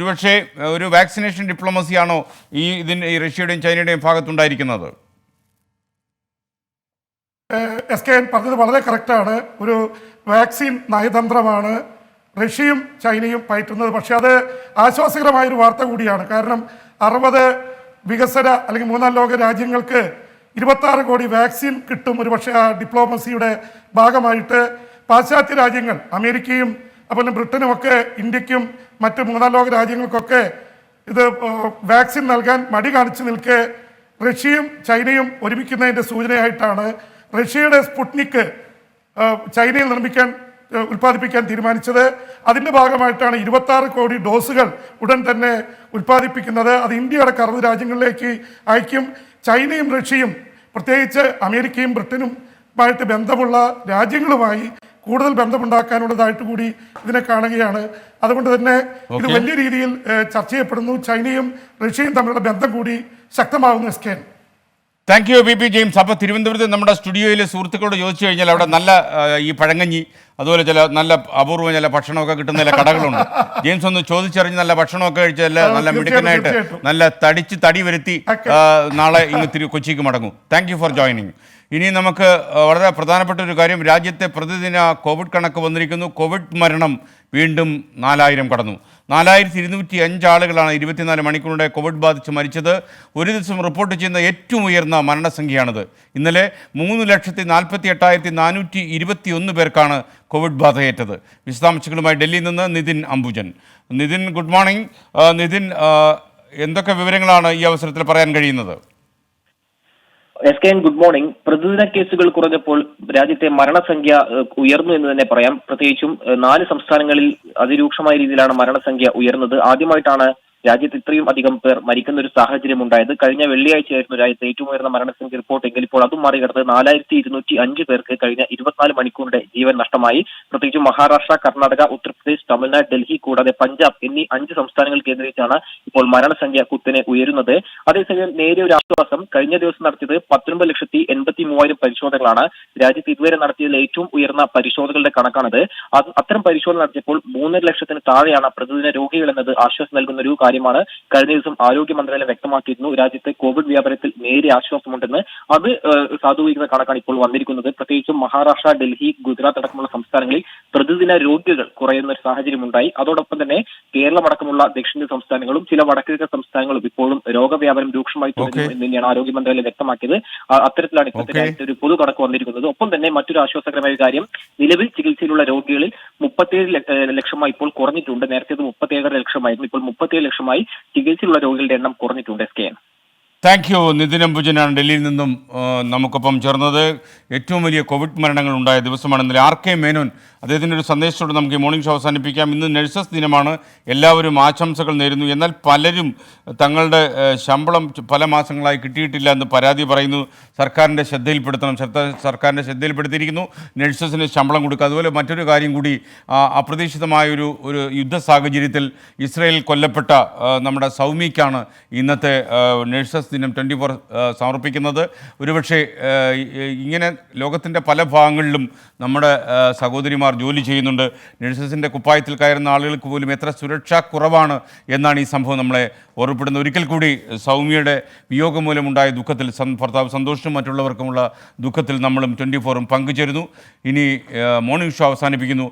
ഒരുപക്ഷെ ഒരു വാക്സിനേഷൻ ഡിപ്ലോമസിയാണോ ഈ റഷ്യയുടെയും ചൈനയുടെയും ഭാഗത്തുണ്ടായിരിക്കുന്നത്? SKN പറഞ്ഞത് വളരെ കറക്റ്റാണ്. ഒരു വാക്സിൻ നയതന്ത്രമാണ് റഷ്യയും ചൈനയും പയറ്റുന്നത്. പക്ഷേ അത് ആശ്വാസകരമായൊരു വാർത്ത കൂടിയാണ്. കാരണം 60 വികസന അല്ലെങ്കിൽ 3ാം ലോക രാജ്യങ്ങൾക്ക് 26 കോടി വാക്സിൻ കിട്ടും. ഒരു പക്ഷേ ആ ഡിപ്ലോമസിയുടെ ഭാഗമായിട്ട് പാശ്ചാത്യ രാജ്യങ്ങൾ, അമേരിക്കയും അതുപോലെ ബ്രിട്ടനും ഒക്കെ ഇന്ത്യക്കും മറ്റ് 3ാം ലോക രാജ്യങ്ങൾക്കൊക്കെ ഇത് വാക്സിൻ നൽകാൻ മടി കാണിച്ചു നിൽക്കെ റഷ്യയും ചൈനയും ഒരുമിക്കുന്നതിൻ്റെ സൂചനയായിട്ടാണ് റഷ്യയുടെ സ്പുട്നിക് ചൈനയിൽ ഉൽപ്പാദിപ്പിക്കാൻ തീരുമാനിച്ചത്. അതിൻ്റെ ഭാഗമായിട്ടാണ് 26 കോടി ഡോസുകൾ ഉടൻ തന്നെ ഉൽപ്പാദിപ്പിക്കുന്നത്. അത് ഇന്ത്യ അടക്കം 60 രാജ്യങ്ങളിലേക്ക് അയക്കും. ചൈനയും റഷ്യയും, പ്രത്യേകിച്ച് അമേരിക്കയും ബ്രിട്ടനുമായിട്ട് ബന്ധമുള്ള രാജ്യങ്ങളുമായി കൂടുതൽ ബന്ധമുണ്ടാക്കാനുള്ളതായിട്ട് കൂടി ഇതിനെ കാണുകയാണ്. അതുകൊണ്ട് തന്നെ ഇത് വലിയ രീതിയിൽ ചർച്ച ചെയ്യപ്പെടുന്നു. ചൈനയും റഷ്യയും തമ്മിലുള്ള ബന്ധം കൂടി ശക്തമാകുന്നു. SKN. Thank U P James. അപ്പോൾ തിരുവനന്തപുരത്ത് നമ്മുടെ സ്റ്റുഡിയോയിലെ സുഹൃത്തുക്കളോട് ചോദിച്ചു കഴിഞ്ഞാൽ അവിടെ നല്ല ഈ പഴങ്കഞ്ഞി, അതുപോലെ ചില നല്ല അപൂർവം ചില ഭക്ഷണമൊക്കെ കിട്ടുന്ന ചില കടകളുണ്ട്. ജെയിംസ് ഒന്ന് ചോദിച്ചറിഞ്ഞ് നല്ല ഭക്ഷണമൊക്കെ കഴിച്ച് നല്ല മിടുക്കനായിട്ട് നല്ല തടി വരുത്തി നാളെ ഇങ്ങ് കൊച്ചിക്ക് മടങ്ങും. Thank you for joining. ഇനി നമുക്ക് വളരെ പ്രധാനപ്പെട്ട ഒരു കാര്യം, രാജ്യത്തെ പ്രതിദിന കോവിഡ് കണക്ക് വന്നിരിക്കുന്നു. കോവിഡ് മരണം വീണ്ടും 4000 കടന്നു. 4205 ആളുകളാണ് 24 മണിക്കൂറിനിടെ കോവിഡ് ബാധിച്ച് മരിച്ചത്. ഒരു ദിവസം റിപ്പോർട്ട് ചെയ്യുന്ന ഏറ്റവും ഉയർന്ന മരണസംഖ്യയാണിത്. ഇന്നലെ 3,48,421 പേർക്കാണ് കോവിഡ് ബാധയേറ്റത്. വിശദാംശങ്ങളുമായി ഡൽഹിയിൽ നിന്ന് നിതിൻ അംബുജൻ. Nitin, good morning. നിതിൻ, എന്തൊക്കെ വിവരങ്ങളാണ് ഈ അവസരത്തിൽ പറയാൻ കഴിയുന്നത്? SKN, good morning. പ്രതിദിന കേസുകൾ കുറഞ്ഞപ്പോൾ രാജ്യത്തെ മരണസംഖ്യ ഉയർന്നു എന്ന് തന്നെ പറയാം. പ്രത്യേകിച്ചും 4 സംസ്ഥാനങ്ങളിൽ അതിരൂക്ഷമായ രീതിയിലാണ് മരണസംഖ്യ ഉയർന്നത്. ആദ്യമായിട്ടാണ് രാജ്യത്ത് ഇത്രയും അധികം പേർ മരിക്കുന്ന ഒരു സാഹചര്യം ഉണ്ടായത്. കഴിഞ്ഞ വെള്ളിയാഴ്ചയായിരുന്നു രാജ്യത്ത് ഏറ്റവും ഉയർന്ന മരണസംഖ്യ റിപ്പോർട്ട് എങ്കിൽ ഇപ്പോൾ അതും മറികടന്ന് 4205 പേർക്ക് കഴിഞ്ഞ 24 മണിക്കൂറിന്റെ ജീവൻ നഷ്ടമായി. പ്രത്യേകിച്ചും മഹാരാഷ്ട്ര, കർണാടക, ഉത്തർപ്രദേശ്, തമിഴ്നാട്, ഡൽഹി കൂടാതെ പഞ്ചാബ് എന്നീ 5 സംസ്ഥാനങ്ങൾ കേന്ദ്രീകരിച്ചാണ് ഇപ്പോൾ മരണസംഖ്യ കുത്തനെ ഉയരുന്നത്. അതേസമയം നേരിയ ഒരു ആശ്വാസം, കഴിഞ്ഞ ദിവസം നടത്തിയത് 19,83,000 പരിശോധനകളാണ്. രാജ്യത്ത് ഇതുവരെ നടത്തിയതിൽ ഏറ്റവും ഉയർന്ന പരിശോധനകളുടെ കണക്കാണത്. അത്തരം പരിശോധന നടത്തിയപ്പോൾ 3.5 ലക്ഷത്തിന് താഴെയാണ് പ്രതിദിന രോഗികൾ എന്നത് ആശ്വാസം നൽകുന്ന ഒരു കാര്യമാണ്. കഴിഞ്ഞ ദിവസം ആരോഗ്യ മന്ത്രാലയം വ്യക്തമാക്കിയിരുന്നു രാജ്യത്തെ കോവിഡ് വ്യാപനത്തിൽ നേരിയ ആശ്വാസമുണ്ടെന്ന്. അത് സാധൂകരിക്കുന്ന കണക്കാണ് ഇപ്പോൾ വന്നിരിക്കുന്നത്. പ്രത്യേകിച്ചും മഹാരാഷ്ട്ര, ഡൽഹി, ഗുജറാത്ത് അടക്കമുള്ള സംസ്ഥാനങ്ങളിൽ പ്രതിദിന രോഗികൾ കുറയുന്ന ഒരു സാഹചര്യം ഉണ്ടായി. അതോടൊപ്പം തന്നെ കേരളമടക്കമുള്ള ദക്ഷിണ സംസ്ഥാനങ്ങളും ചില വടക്കിഴക്കൻ സംസ്ഥാനങ്ങളും ഇപ്പോഴും രോഗവ്യാപനം രൂക്ഷമായി തുടരുന്നു എന്ന് തന്നെയാണ് ആരോഗ്യ മന്ത്രാലയം വ്യക്തമാക്കിയത്. അത്തരത്തിലാണ് ഇപ്പോഴത്തെ രാജ്യത്തെ ഒരു പൊതു കണക്ക് വന്നിരിക്കുന്നത്. ഒപ്പം തന്നെ മറ്റൊരു ആശ്വാസകരമായ കാര്യം, നിലവിൽ ചികിത്സയിലുള്ള രോഗികളിൽ 37 ലക്ഷമായി ഇപ്പോൾ കുറഞ്ഞിട്ടുണ്ട്. നേരത്തെ 37 ലക്ഷമായിരുന്നു, ഇപ്പോൾ 37 ലക്ഷമായി ചികിത്സയിലുള്ള രോഗികളുടെ എണ്ണം കുറഞ്ഞിട്ടുണ്ട്. SKN. Thank you. നിതിൻ അംബുജനാണ് ഡൽഹിയിൽ നിന്നും നമുക്കൊപ്പം ചേർന്നത്. ഏറ്റവും വലിയ കോവിഡ് മരണങ്ങൾ ഉണ്ടായ ദിവസമാണ് ഇന്നലെ. RK മേനോൻ, അദ്ദേഹത്തിൻ്റെ ഒരു സന്ദേശത്തോടെ നമുക്ക് ഈ മോർണിംഗ് ഷോ അവസാനിപ്പിക്കാം. ഇന്ന് നഴ്സസ് ദിനമാണ്. എല്ലാവരും ആശംസകൾ നേരുന്നു. എന്നാൽ പലരും തങ്ങളുടെ ശമ്പളം പല മാസങ്ങളായി കിട്ടിയിട്ടില്ല എന്ന് പരാതി പറയുന്നു. സർക്കാരിൻ്റെ ശ്രദ്ധയിൽപ്പെടുത്തണം. സർക്കാരിൻ്റെ ശ്രദ്ധയിൽപ്പെടുത്തിയിരിക്കുന്നു നഴ്സസിന് ശമ്പളം കൊടുക്കുക. അതുപോലെ മറ്റൊരു കാര്യം കൂടി, അപ്രതീക്ഷിതമായൊരു യുദ്ധ സാഹചര്യത്തിൽ ഇസ്രയേലിൽ കൊല്ലപ്പെട്ട നമ്മുടെ സൗമിക്കാണ് ഇന്നത്തെ നഴ്സസ് ദിനം 24 സമർപ്പിക്കുന്നത്. ഒരുപക്ഷെ ഇങ്ങനെ ലോകത്തിൻ്റെ പല ഭാഗങ്ങളിലും നമ്മുടെ സഹോദരിമാർ ജോലി ചെയ്യുന്നുണ്ട്. നഴ്സസിൻ്റെ കുപ്പായത്തിൽ കയറുന്ന ആളുകൾക്ക് പോലും എത്ര സുരക്ഷാ കുറവാണ് എന്നാണ് ഈ സംഭവം നമ്മളെ ഓർമ്മപ്പെടുന്നത്. ഒരിക്കൽ കൂടി സൗമ്യയുടെ വിയോഗം മൂലമുണ്ടായ ദുഃഖത്തിൽ, ഭർത്താവ് സന്തോഷിനും മറ്റുള്ളവർക്കുമുള്ള ദുഃഖത്തിൽ നമ്മളും 24ഉം പങ്കുചേരുന്നു. ഇനി മോർണിംഗ് ഷോ അവസാനിപ്പിക്കുന്നു.